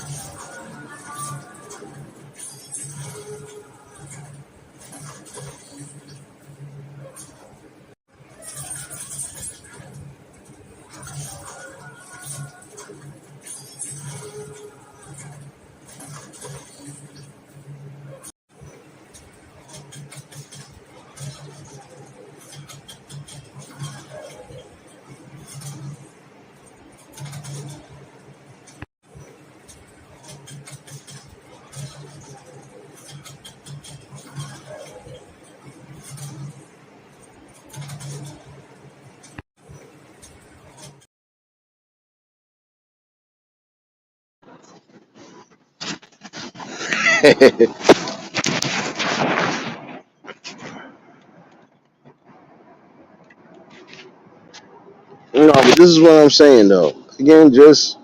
S1: But this is what I'm saying though. Again, just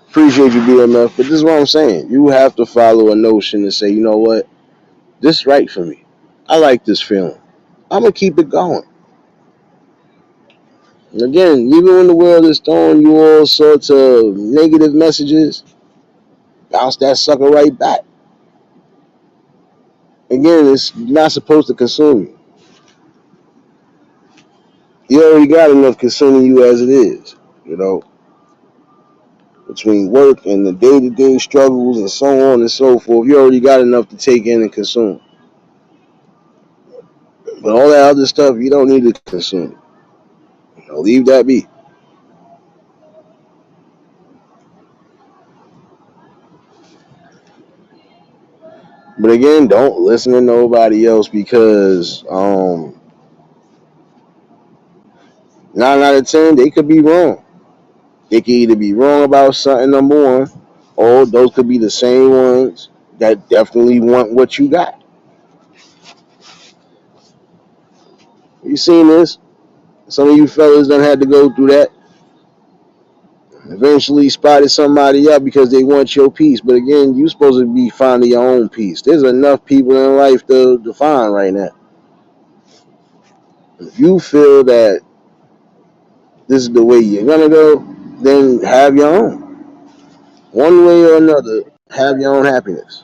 S1: appreciate you, BMF. But this is what I'm saying. You have to follow a notion and say, you know what, this is right for me. I like this feeling. I'm gonna keep it going. And again, even when the world is throwing you all sorts of negative messages, bounce that sucker right back. Again, it's not supposed to consume you. You already got enough consuming you as it is. You know, between work and the day-to-day struggles and so on and so forth, you already got enough to take in and consume. But all that other stuff, you don't need to consume. Leave that be. But again, don't listen to nobody else because 9 out of 10 they could be wrong. They could either be wrong about something number one, or those could be the same ones that definitely want what you got. You seen this? Some of you fellas done had to go through that. Eventually spotted somebody up because they want your piece. But again, you supposed to be finding your own piece. There's enough people in life to find right now. If you feel that this is the way you're gonna go, then have your own. One way or another, have your own happiness.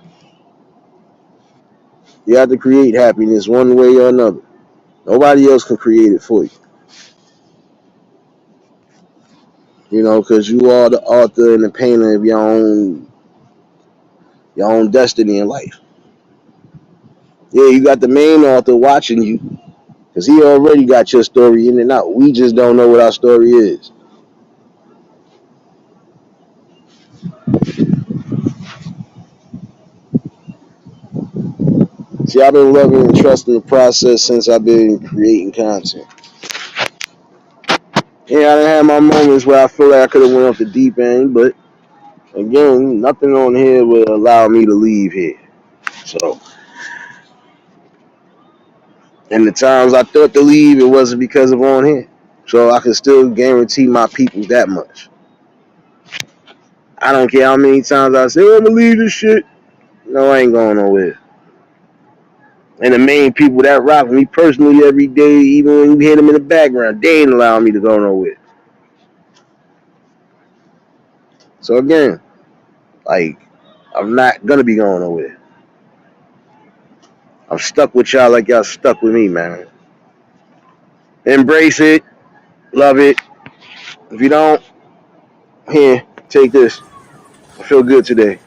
S1: You have to create happiness one way or another. Nobody else can create it for you. You know, because you are the author and the painter of your own destiny in life. Yeah, you got the main author watching you because he already got your story in and out. We just don't know what our story is. See, I've been loving and trusting the process since I've been creating content. Yeah, I done had my moments where I feel like I could have went off the deep end, but again, nothing on here will allow me to leave here. So, and the times I thought to leave, it wasn't because of on here. So I can still guarantee my people that much. I don't care how many times I say, oh, I'm gonna leave this shit. No, I ain't going nowhere. And the main people that rock with me personally every day, even when you hear them in the background, they ain't allowing me to go nowhere. So again, like, I'm not gonna be going nowhere. I'm stuck with y'all like y'all stuck with me, man. Embrace it, love it. If you don't, here, take this. I feel good today.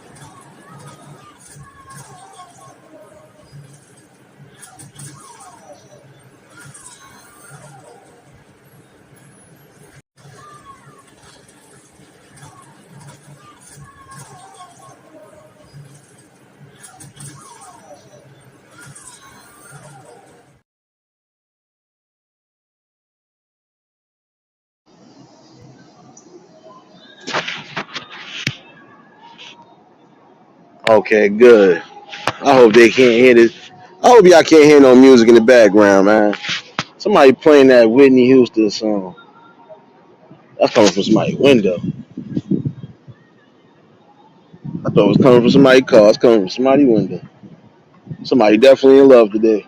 S1: Okay, good. I hope they can't hear this. I hope y'all can't hear no music in the background, man. Somebody playing that Whitney Houston song. That's coming from somebody's window. I thought it was coming from somebody's car. It's coming from somebody's window. Somebody definitely in love today.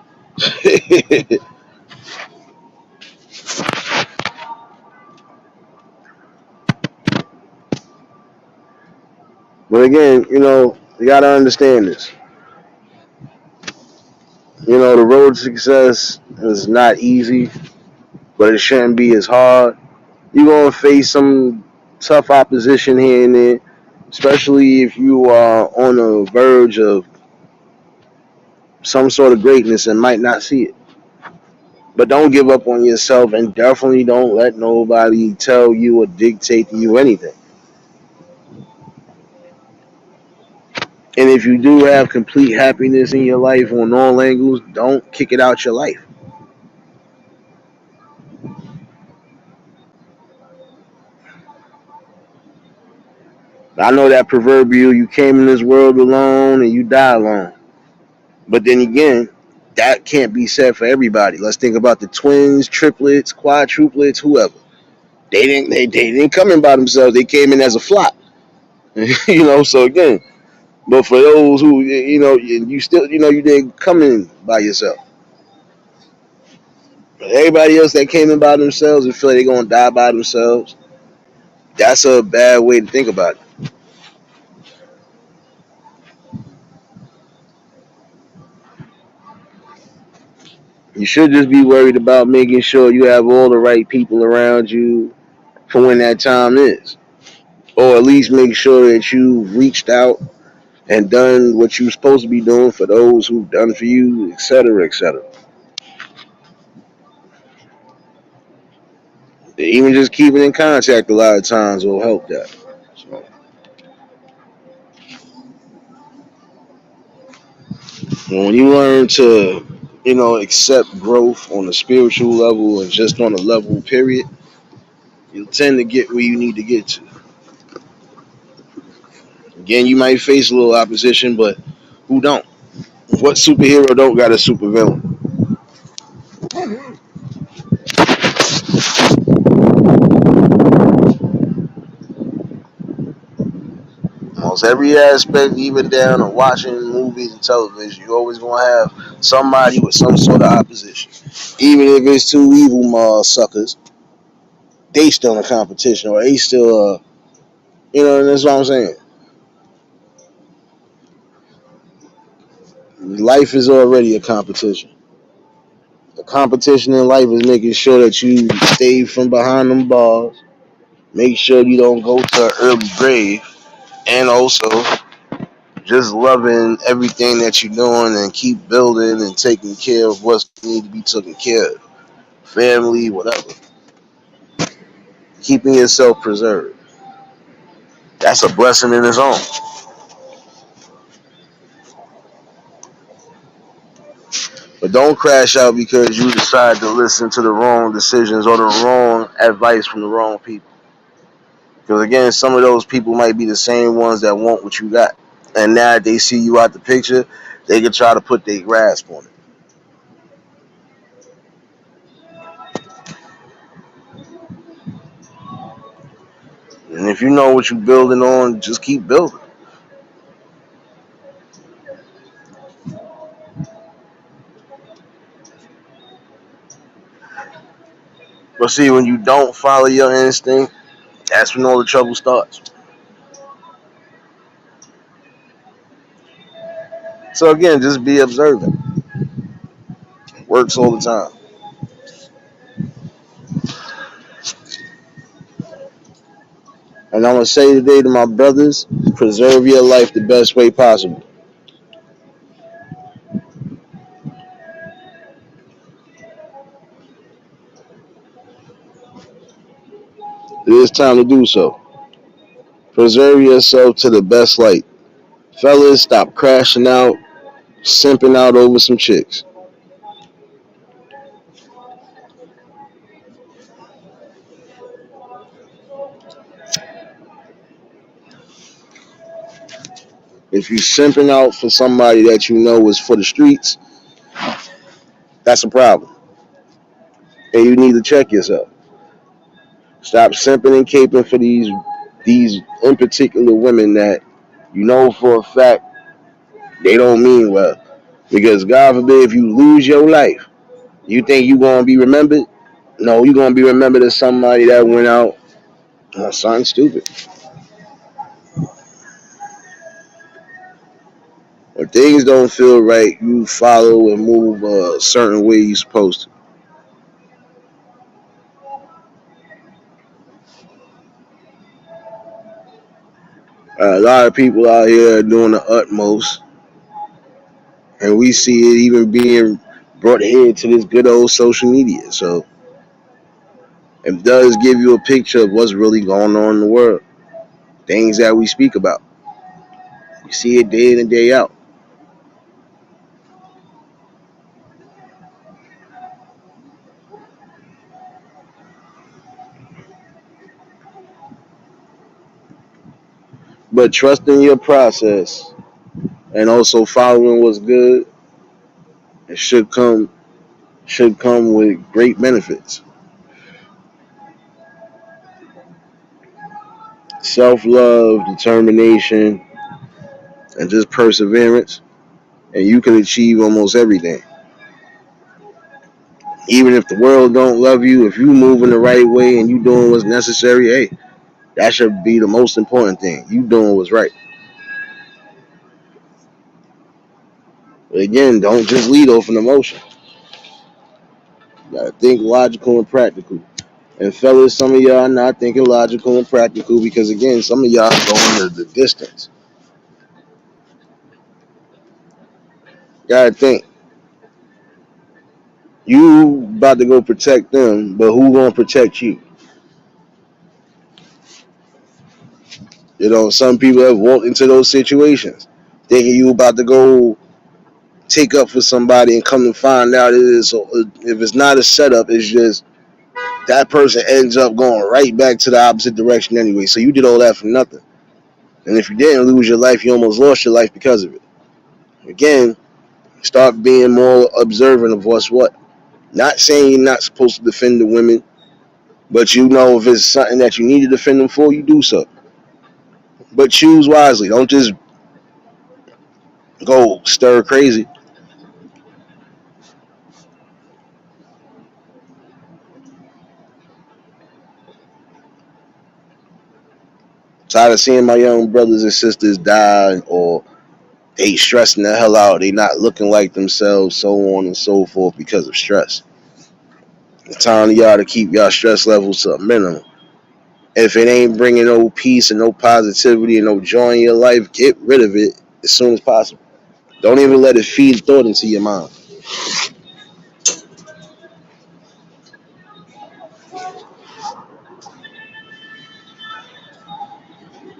S1: But again, you gotta understand this. The road to success is not easy, but it shouldn't be as hard. You're gonna face some tough opposition here and there, especially if you are on the verge of some sort of greatness and might not see it. But don't give up on yourself and definitely don't let nobody tell you or dictate to you anything. And if you do have complete happiness in your life on all angles, don't kick it out your life. I know that proverbial you came in this world alone and you die alone. But then again, that can't be said for everybody. Let's think about the twins, triplets, quadruplets, whoever. They didn't come in by themselves. They came in as a flock. So again, but for those who you still you didn't come in by yourself. But everybody else that came in by themselves and feel like they're gonna die by themselves, that's a bad way to think about it. You should just be worried about making sure you have all the right people around you for when that time is. Or at least make sure that you've reached out and done what you're supposed to be doing for those who've done for you, etc., etc. Even just keeping in contact a lot of times will help that. So, when you learn to, accept growth on a spiritual level and just on a level period, you'll tend to get where you need to get to. Again, you might face a little opposition, but who don't? What superhero don't got a supervillain? Almost every aspect, even down to watching movies and television, you always gonna have somebody with some sort of opposition. Even if it's two evil suckers, they still in competition, or they still, and that's what I'm saying. Life is already a competition. The competition in life is making sure that you stay from behind them bars, make sure you don't go to an early grave, and also just loving everything that you're doing and keep building and taking care of what's need to be taken care of. Family, whatever. Keeping yourself preserved. That's a blessing in its own. But don't crash out because you decide to listen to the wrong decisions or the wrong advice from the wrong people. Because again, some of those people might be the same ones that want what you got. And now that they see you out the picture, they can try to put their grasp on it. And if you know what you're building on, just keep building. But see, when you don't follow your instinct, that's when all the trouble starts. So again, just be observant. Works all the time. And I'm gonna say today to my brothers, preserve your life the best way possible. It is time to do so. Preserve yourself to the best light. Fellas, stop crashing out, simping out over some chicks. If you simping out for somebody that you know is for the streets, that's a problem. And you need to check yourself. Stop simping and caping for these in particular women that you know for a fact they don't mean well. Because God forbid if you lose your life, you think you gonna be remembered? No, you gonna be remembered as somebody that went out something stupid. When things don't feel right, you follow and move a certain way you're supposed to. A lot of people out here are doing the utmost, and we see it even being brought here to this good old social media. So it does give you a picture of what's really going on in the world, things that we speak about. We see it day in and day out. But trusting your process and also following what's good, it should come with great benefits. Self love, determination, and just perseverance, and you can achieve almost everything. Even if the world don't love you, if you move in the right way and you doing what's necessary, hey, that should be the most important thing. You doing what's right. But again, don't just lead off an emotion. You gotta think logical and practical. And fellas, some of y'all are not thinking logical and practical because again, some of y'all are going the distance. You gotta think. You about to go protect them, but who gonna protect you? You know, some people have walked into those situations thinking you about to go take up for somebody and come to find out it is, if it's not a setup, it's just that person ends up going right back to the opposite direction anyway. So you did all that for nothing. And if you didn't lose your life, you almost lost your life because of it. Again, start being more observant of what's what. Not saying you're not supposed to defend the women, but you know if it's something that you need to defend them for, you do so. But choose wisely. Don't just go stir crazy. Tired of seeing my young brothers and sisters die or They stressing the hell out. They not looking like themselves, so on and so forth because of stress. It's time to y'all to keep y'all stress levels to a minimum. If it ain't bringing no peace and no positivity and no joy in your life, get rid of it as soon as possible. Don't even let it feed thought into your mind.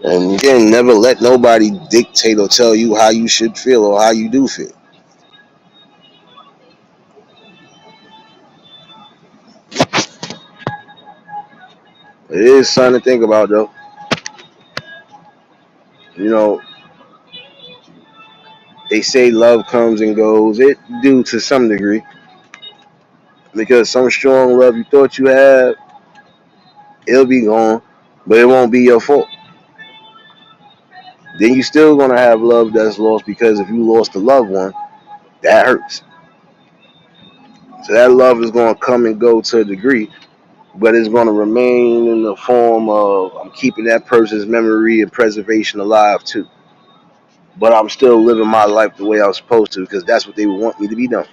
S1: And again, never let nobody dictate or tell you how you should feel or how you do feel. It is something to think about, though. You know, they say love comes and goes. It do to some degree because some strong love you thought you had, it'll be gone, but it won't be your fault. Then you still gonna have love that's lost because if you lost a loved one, that hurts. So that love is gonna come and go to a degree, but it's gonna remain in the form of I'm keeping that person's memory and preservation alive too. But I'm still living my life the way I was supposed to because that's what they would want me to be done.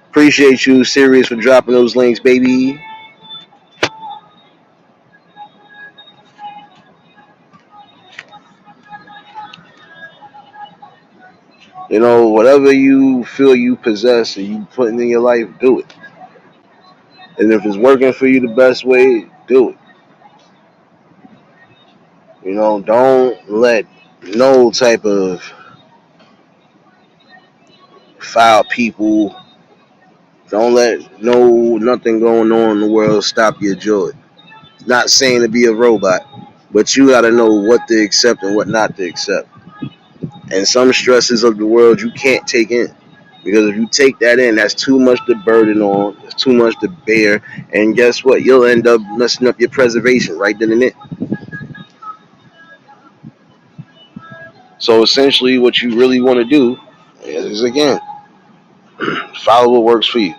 S1: Appreciate you, Sirius, for dropping those links, baby. You know, whatever you feel you possess and you putting in your life, do it. And if it's working for you the best way, do it. You know, don't let no type of foul people, don't let nothing going on in the world stop your joy. Not saying to be a robot, but you got to know what to accept and what not to accept. And some stresses of the world you can't take in. Because if you take that in, that's too much to burden on, it's too much to bear. And guess what? You'll end up messing up your preservation right then and there. So essentially, what you really want to do is, again, follow what works for you.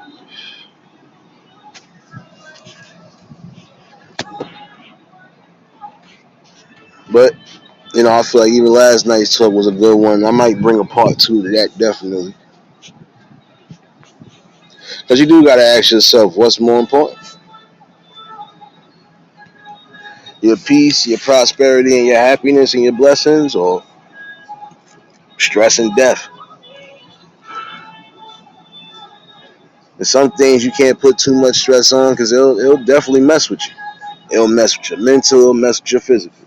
S1: But, you know, I feel like even last night's talk was a good one. I might bring a part two to that, definitely. Because you do got to ask yourself what's more important, your peace, your prosperity, and your happiness and your blessings, or stress and death. There's some things you can't put too much stress on because it'll definitely mess with you. It'll mess with your mental, it'll mess with your physical.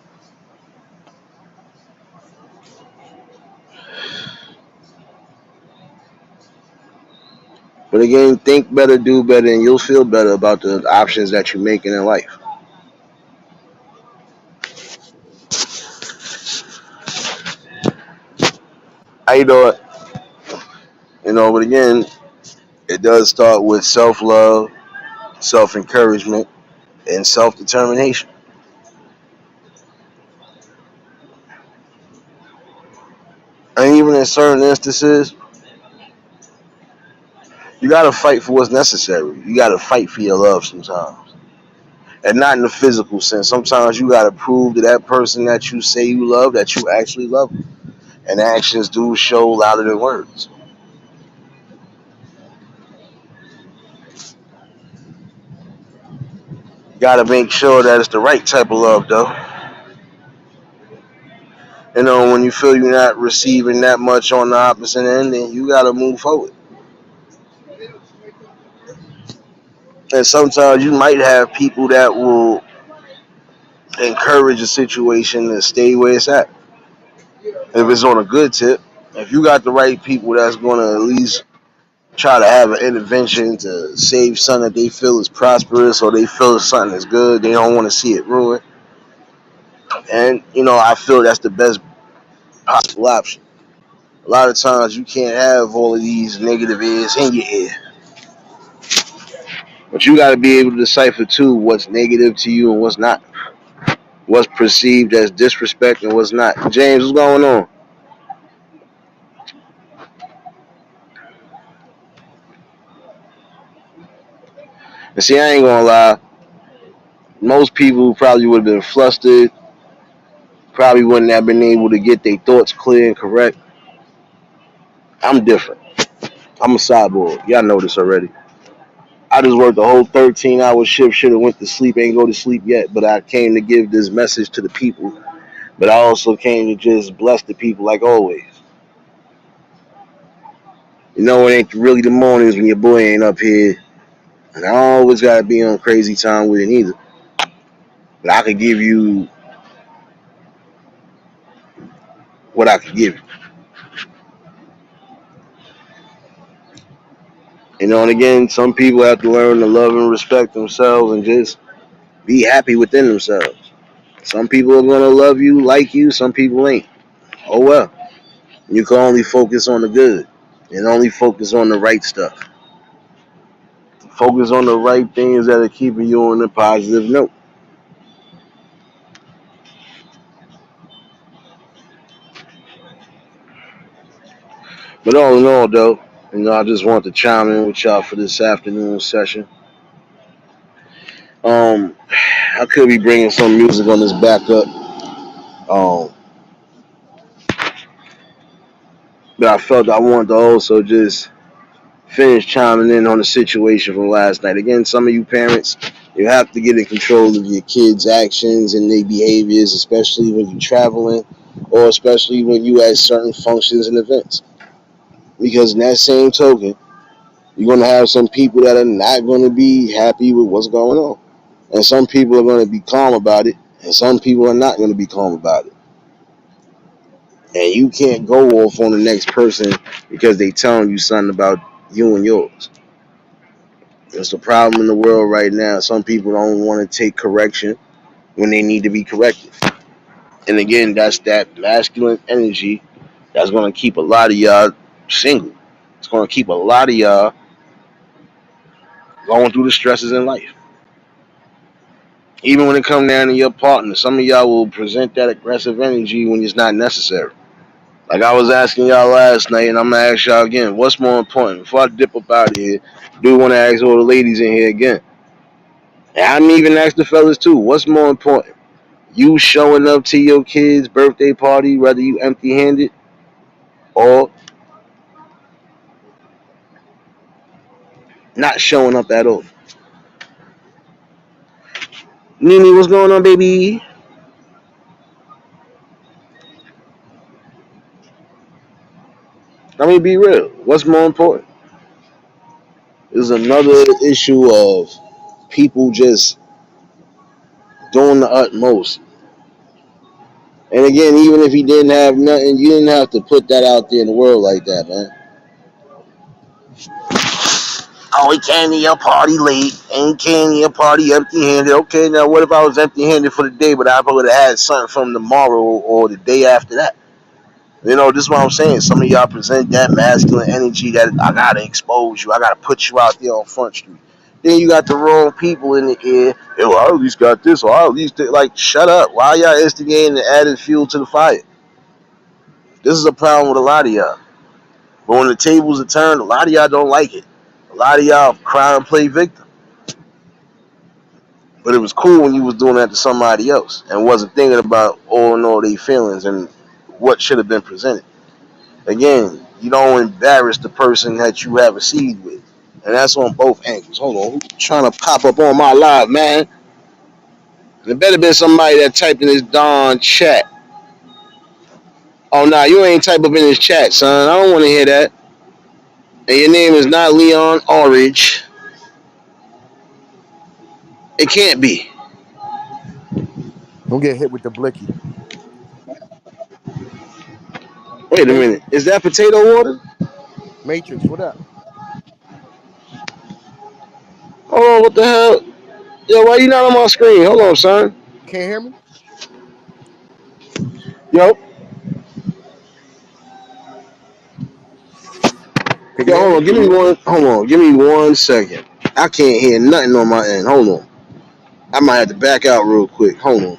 S1: But again, think better, do better, and you'll feel better about the options that you're making in life. How you doing? You know, but again, it does start with self love, self encouragement, and self determination. And even in certain instances, you got to fight for what's necessary. You got to fight for your love sometimes. And not in the physical sense. Sometimes you got to prove to that person that you say you love that you actually love them. And actions do show louder than words. You got to make sure that it's the right type of love, though. You know, when you feel you're not receiving that much on the opposite end, then you got to move forward. And sometimes you might have people that will encourage a situation to stay where it's at. If it's on a good tip, if you got the right people that's going to at least try to have an intervention to save something that they feel is prosperous or they feel something is good, they don't want to see it ruined. And, you know, I feel that's the best possible option. A lot of times you can't have all of these negative ears in your ear. But you got to be able to decipher, too, what's negative to you and what's not. What's perceived as disrespect and what's not. James, what's going on? And see, I ain't gonna lie. Most people probably would have been flustered, probably wouldn't have been able to get their thoughts clear and correct. I'm different. I'm a cyborg. Y'all know this already. I just worked a whole 13-hour shift, should have went to sleep, ain't go to sleep yet, but I came to give this message to the people. But I also came to just bless the people like always. You know, it ain't really the mornings when your boy ain't up here. And I always gotta be on crazy time with it either. But I could give you what I could give you. You know, and again, some people have to learn to love and respect themselves and just be happy within themselves. Some people are gonna love you, like you, some people ain't. Oh well. You can only focus on the good and only focus on the right stuff. Focus on the right things that are keeping you on a positive note. But all in all, though, I just want to chime in with y'all for this afternoon session. Um, I could be bringing some music on this backup, but I felt I wanted to also just finish chiming in on the situation from last night. Again, some of you parents, you have to get in control of your kids' actions and their behaviors, especially when you're traveling, or especially when you at certain functions and events. Because in that same token, you're gonna have some people that are not gonna be happy with what's going on. And some people are going to be calm about it, and some people are not going to be calm about it. And you can't go off on the next person because they telling you something about you and yours. It's a problem in the world right now. Some people don't want to take correction when they need to be corrected. And again, that's that masculine energy that's going to keep a lot of y'all single. It's going to keep a lot of y'all going through the stresses in life. Even when it comes down to your partner, some of y'all will present that aggressive energy when it's not necessary. Like I was asking y'all last night, and I'm gonna ask y'all again. What's more important? Before I dip up out of here, do want to ask all the ladies in here again. And I'm even ask the fellas too. What's more important? You showing up to your kid's birthday party, whether you empty-handed or not showing up at all. Nene, what's going on, baby? Let me be real. What's more important? There's another issue of people just doing the utmost. And again, even if he didn't have nothing, you didn't have to put that out there in the world like that, man. Oh, he came to your party late and he came to your party empty-handed. Okay, now what if I was empty-handed for the day, but I would have had something from tomorrow or the day after that? You know, this is what I'm saying. Some of y'all present that masculine energy that I gotta expose you, I gotta put you out there on Front Street. Then you got the wrong people in the ear. Yo, I at least got this, or I at least like, shut up. Why y'all instigating and adding fuel to the fire? This is a problem with a lot of y'all. But when the tables are turned, a lot of y'all don't like it. A lot of y'all cry and play victim. But it was cool when you was doing that to somebody else and wasn't thinking about all their feelings and what should have been presented. Again, you don't embarrass the person that you have a seed with. And that's on both angles. Hold on, who's trying to pop up on my live, man? There better been somebody that typed in this darn chat. Oh, nah, you ain't type up in this chat, son. I don't want to hear that. And your name is not Leon Orange. It can't be.
S3: Don't get hit with the blicky.
S1: Wait a minute.
S3: Matrix,
S1: Is that potato water?
S3: Matrix, what up?
S1: Hold on, what the hell? Yo, why you not on my screen? Hold on, son.
S3: Can't hear me?
S1: Yo,
S3: Can you
S1: yo,
S3: hear
S1: hold
S3: me?
S1: on. Give me one. Hold on. Give me 1 second. I can't hear nothing on my end. Hold on. I might have to back out real quick. Hold on.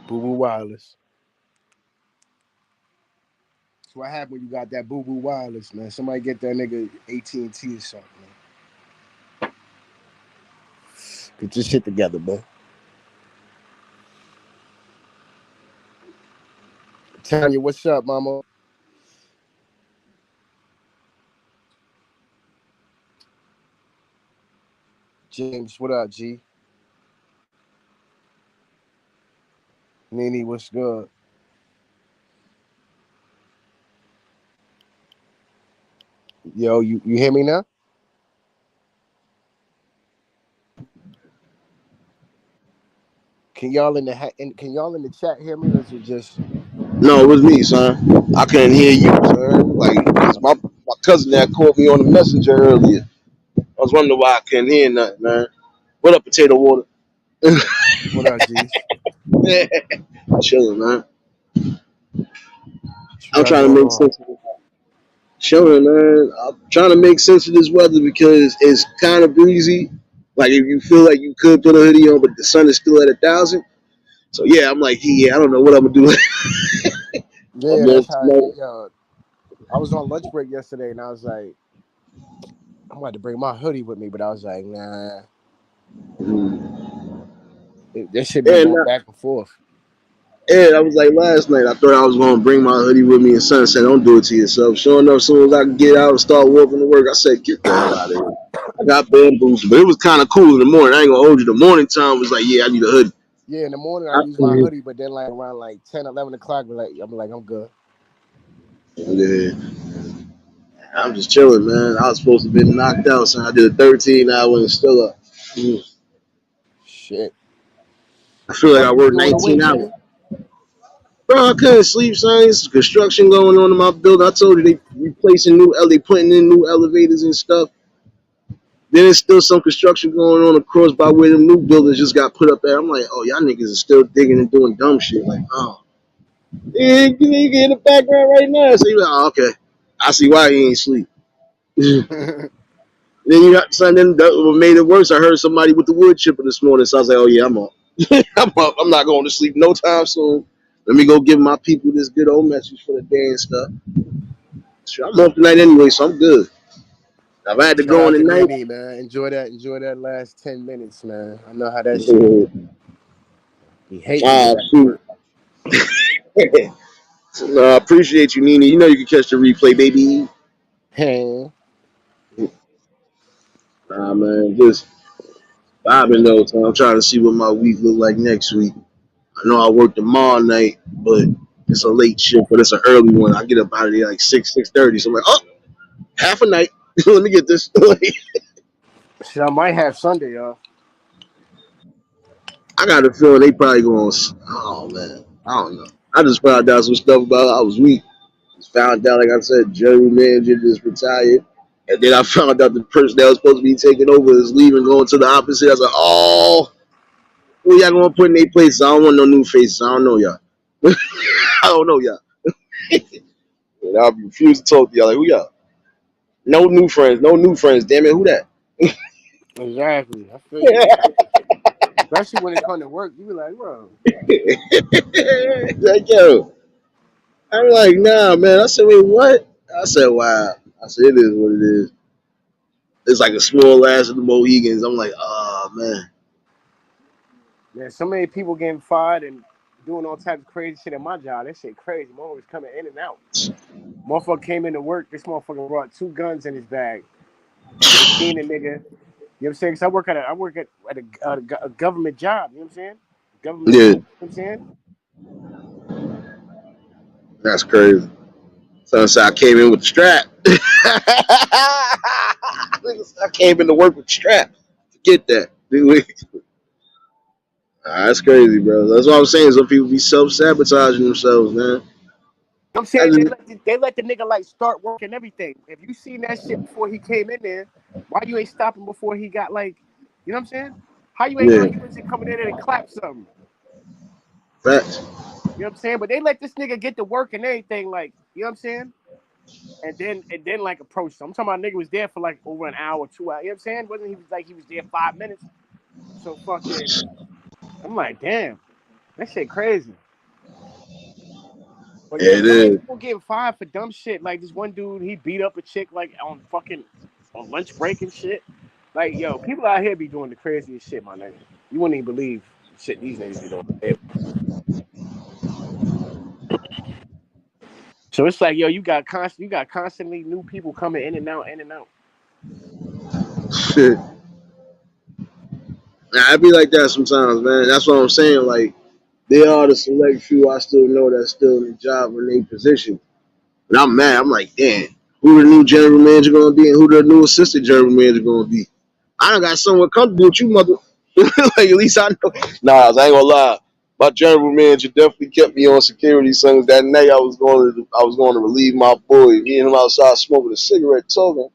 S3: Boo Boo Wireless. That's what happened when you got that Boo Boo Wireless, man. Somebody get that nigga AT&T or something, man. Get your shit together, man. Tanya, what's up, mama? James, what up, G? Nene, what's good? Yo, you hear me now? Can y'all can y'all in the chat hear me, or is it just
S1: No, it was me, son. I couldn't hear you, son. Like, 'cause my cousin that called me on the messenger earlier. I was wondering why I couldn't hear nothing, man. What up, potato water?
S3: what up, G?
S1: Chilling, man.
S3: What you
S1: I'm
S3: got
S1: trying to
S3: going
S1: make
S3: on?
S1: sense of it. Chilling, man. I'm trying to make sense of this weather because it's kind of breezy. Like, if you feel like you could put a hoodie on, but the sun is still at 1,000. So, yeah, I'm like, yeah, I don't know what I'm going to do. I'm
S3: Yeah,
S1: going
S3: that's
S1: to
S3: how.
S1: smoke.
S3: Yo, I was on lunch break yesterday, and I was like, I'm about to bring my hoodie with me, but I was like, nah, that should be going
S1: And
S3: back and forth.
S1: yeah, that was like last night. I thought I was gonna bring my hoodie with me, and son said, "Don't do it to yourself." Sure enough, as soon as I could get out and start walking to work, I said, "Get the hell out of here." I got bamboozled, but it was kind of cool in the morning. I ain't gonna hold you. The morning time was like, "Yeah, I need a hoodie."
S3: Yeah, in the morning I use my
S1: I-
S3: hoodie, but then like around like 10, 11 o'clock, I'm good.
S1: Yeah, I'm just chilling, man. I was supposed to have been knocked out, so I did a 13 hour and still up.
S3: Shit.
S1: I feel like I
S3: Fuck you
S1: worked
S3: doing
S1: 19
S3: awake,
S1: hours.
S3: nigga?
S1: Bro, I couldn't sleep, son. There's construction going on in my building. I told you they replacing they putting in new elevators and stuff. Then there's still some construction going on across by where the new buildings just got put up there. I'm like, oh, y'all niggas are still digging and doing dumb shit. Like, oh, yeah, you get in the background right now. So you're like, oh, okay. I see why he ain't sleep. Then you got something that made it worse. I heard somebody with the wood chipper this morning. So I was like, oh, yeah, I'm up. I'm up. I'm not going to sleep no time soon. Let me go give my people this good old message for the day and stuff. Sure, I'm off tonight anyway, so I'm good. If I had to
S3: Shout
S1: go in
S3: out to
S1: tonight,
S3: Nene, man. Enjoy that last 10 minutes, man. I know how that shit be hating to go back to
S1: shoot.
S3: work.
S1: No, I appreciate you, Nina. You know you can catch the replay, baby.
S3: Hey.
S1: Nah, man, just vibing though. So I'm trying to see what my week look like next week. I know I work tomorrow night, but it's a late shift, but it's an early one. I get up out of there like 6:30. So I'm like, oh, half a night. Let me get this.
S3: Shit, I might have Sunday, y'all.
S1: I got a feeling they probably going. Oh man, I don't know. I just found out some stuff about I was weak. Just found out, like I said, general manager just retired. And then I found out the person that was supposed to be taking over is leaving, going to the opposite. I was like, oh, who y'all gonna put in their places? I don't want no new faces. I don't know y'all. I don't know y'all. And I'll be refused to talk to y'all. Like, who y'all? No new friends. No new friends. Damn it, who that?
S3: Exactly. I feel you. Especially when it comes to work, you be like, bro.
S1: Like, yo. I'm like, nah, man. I said, wait, what? I said, wow. I said, it is what it is. It's like a small ass of the Mohegans. I'm like, oh, man.
S3: Man, so many people getting fired and doing all types of crazy shit at my job. That shit crazy. Motherfuckers coming in and out. Motherfucker came into work. This motherfucker brought 2 guns in his bag, and they seen a nigga. You know what I'm saying? Cause I work at a government job. You know what I'm saying? Government.
S1: Yeah,
S3: You know what I'm saying?
S1: that's crazy. So I came in with the strap. I came in to work with the strap. Forget that. That's crazy, bro. That's what I'm saying. Some people be self sabotaging themselves, man.
S3: I'm
S1: I
S3: saying
S1: just,
S3: they let the nigga like start working everything. If you seen that shit before he came in there, why you ain't stopping before he got like, you know what I'm saying? How you ain't know
S1: yeah,
S3: he wasn't coming in there and clap something?
S1: facts.
S3: You know what I'm saying? But they let this nigga get to work and everything, like, you know what I'm saying? And then like approach him. I'm talking about nigga was there for like over an hour, 2 hours. You know what I'm saying? Wasn't he was like he was there 5 minutes? So fucking, I'm like, damn, that shit crazy. But
S1: Yeah,
S3: yeah,
S1: it
S3: so many
S1: is.
S3: people getting fired for dumb shit. Like this one dude, he beat up a chick like on lunch break and shit. Like, yo, people out here be doing the craziest shit, my nigga. You wouldn't even believe the shit these niggas be doing. So it's like, yo, you got constantly new people coming in and out, in and out.
S1: Shit. Nah, I be like that sometimes, man. That's what I'm saying. Like, they are the select few I still know that's still in the job in their position. And I'm mad. I'm like, damn, who the new general manager gonna be and who the new assistant general manager gonna be? I done got someone comfortable with you, mother. Like, at least I know. Nah, I ain't gonna lie. My general manager definitely kept me on security. So that night I was going to relieve my boy. Me and him outside smoking a cigarette, talking.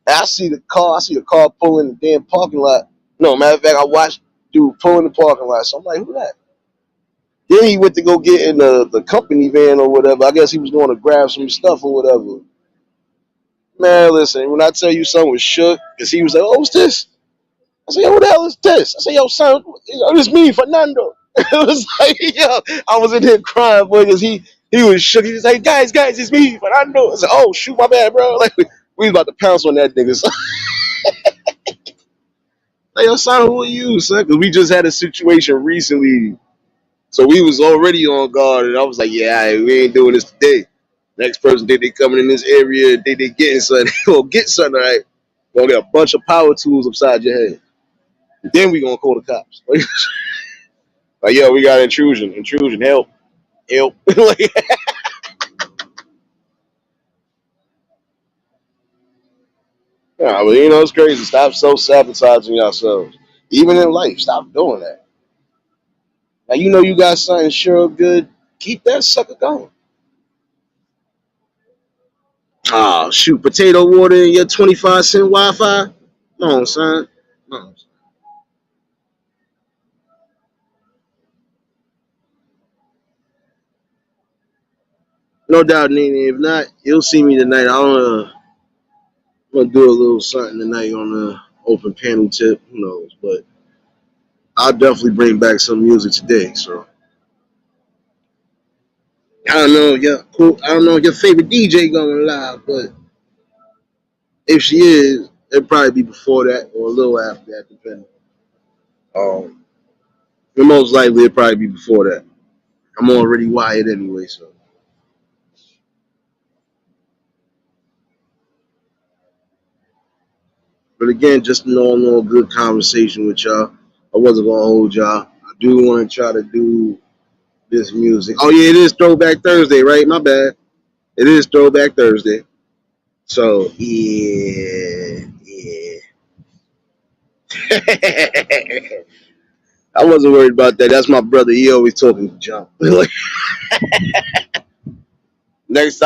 S1: And I see the car pull in the damn parking lot. No, matter of fact, I watched dude pull in the parking lot. So I'm like, who that? Then he went to go get in the company van or whatever. I guess he was going to grab some stuff or whatever. Man, listen, when I tell you something was shook, because he was like, oh, what's this? I said, yo, what the hell is this? I said, yo, son, it's me, Fernando. It was like, yo, I was in here crying, boy, because he was shook. He was like, guys, it's me, Fernando. I said, oh, shoot, my bad, bro. Like, we was about to pounce on that nigga. So, like, yo, son, who are you, son? Because we just had a situation recently. So we was already on guard, and I was like, yeah, we ain't doing this today. Next person, they coming in this area, they getting something. They gonna get something, right? Gonna get a bunch of power tools upside your head. And then we gonna call the cops. Like, yo, we got intrusion, help. Like, nah, but you know, it's crazy. Stop self-sabotaging yourselves. Even in life, stop doing that. Now, you know you got something sure good. Keep that sucker going. Oh, shoot. Potato water in your 25-cent Wi-Fi? Come on, son. Come on. No doubt, Nene. If not, you'll see me tonight. I'm gonna do a little something tonight on the open panel tip. Who knows? But I'll definitely bring back some music today. So I don't know. Yeah, cool. I don't know if your favorite DJ going live, but if she is, it'll probably be before that or a little after that, depending. Um, but most likely it'll probably be before that. I'm already wired anyway, so. But again, just a normal good conversation with y'all. I wasn't gonna hold y'all. I do want to try to do this music. Oh yeah, it is Throwback Thursday, right? My bad. It is Throwback Thursday. So yeah. I wasn't worried about that. That's my brother. He always talking to jump. I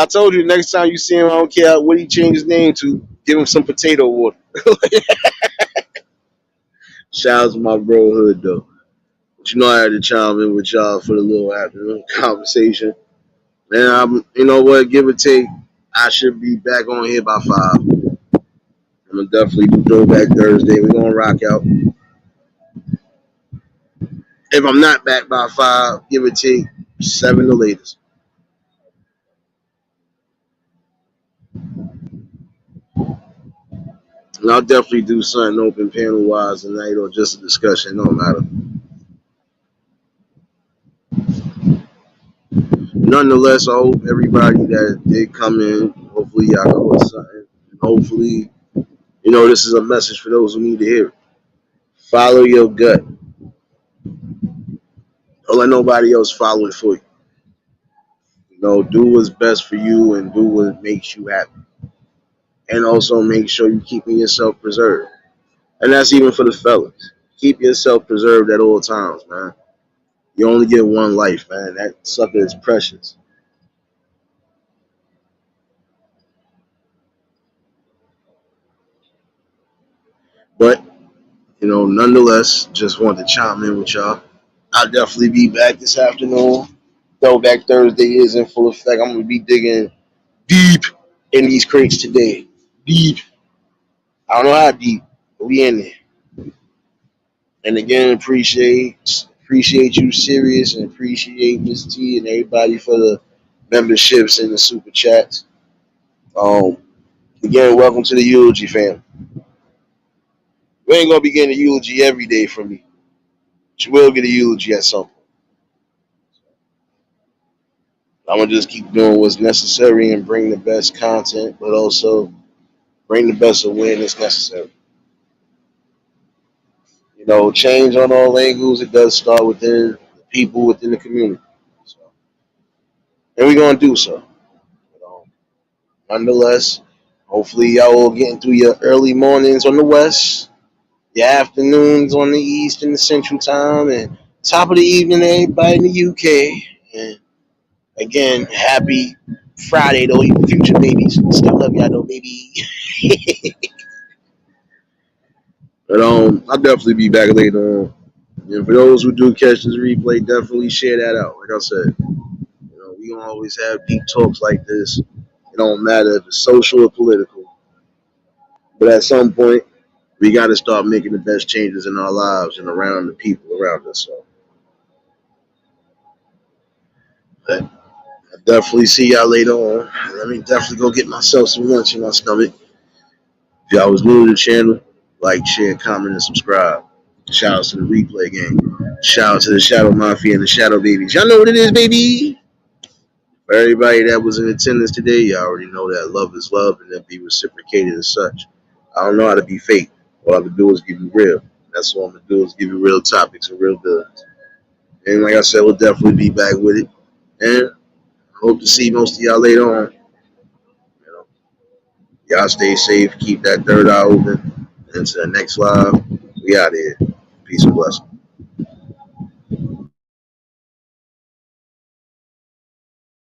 S1: told you, next time you see him, I don't care what he changed his name to. Give him some potato water. Shout out to my bro Hood though. But you know I had to chime in with y'all for the little afternoon conversation. And you know what? Give or take, I should be back on here by 5. I'm gonna definitely do Throwback Thursday. We're gonna rock out. If I'm not back by 5, give or take 7 the latest. And I'll definitely do something open panel wise tonight or just a discussion, no matter. Nonetheless, I hope everybody that did come in, hopefully y'all caught something. And hopefully, you know, this is a message for those who need to hear it. Follow your gut. Don't let nobody else follow it for you. You know, do what's best for you and do what makes you happy. And also make sure you're keeping yourself preserved. And that's even for the fellas. Keep yourself preserved at all times, man. You only get one life, man. That sucker is precious. But, you know, nonetheless, just wanted to chime in with y'all. I'll definitely be back this afternoon. Throwback Thursday is in full effect. I'm going to be digging deep in these crates today. Deep. I don't know how deep, but we in there. And again, appreciate you, Sirius, and appreciate Miss T and everybody for the memberships and the super chats. Um, Again, welcome to the Eulogy fam. You ain't gonna be getting a eulogy every day from me, but you will get a eulogy at some point. I'm gonna just keep doing what's necessary and bring the best content, but also bring the best awareness necessary. You know, change on all angles. It does start within the people within the community, so, and we're gonna do so. You know, nonetheless, hopefully y'all all getting through your early mornings on the west, your afternoons on the east and the central time, and top of the evening to everybody in the UK. And again, happy Friday though, you future babies. Still love y'all though, baby. But I'll definitely be back later on. And for those who do catch this replay, definitely share that out. Like I said, you know, we gonna always have deep talks like this. It don't matter if it's social or political. But at some point, we got to start making the best changes in our lives and around the people around us. So, but I'll definitely see y'all later on. Let me definitely go get myself some lunch in my stomach. If y'all was new to the channel, like, share, comment, and subscribe. Shout out to the replay gang. Shout out to the Shadow Mafia and the Shadow Babies. Y'all know what it is, baby. For everybody that was in attendance today, y'all already know that love is love and that be reciprocated as such. I don't know how to be fake. All I can do is give you real. That's all I'm gonna do is give you real topics and real goods. And like I said, we'll definitely be back with it. And I hope to see most of y'all later on. You know, y'all stay safe, keep that third eye open. And to the next live, we out here. Peace and blessings.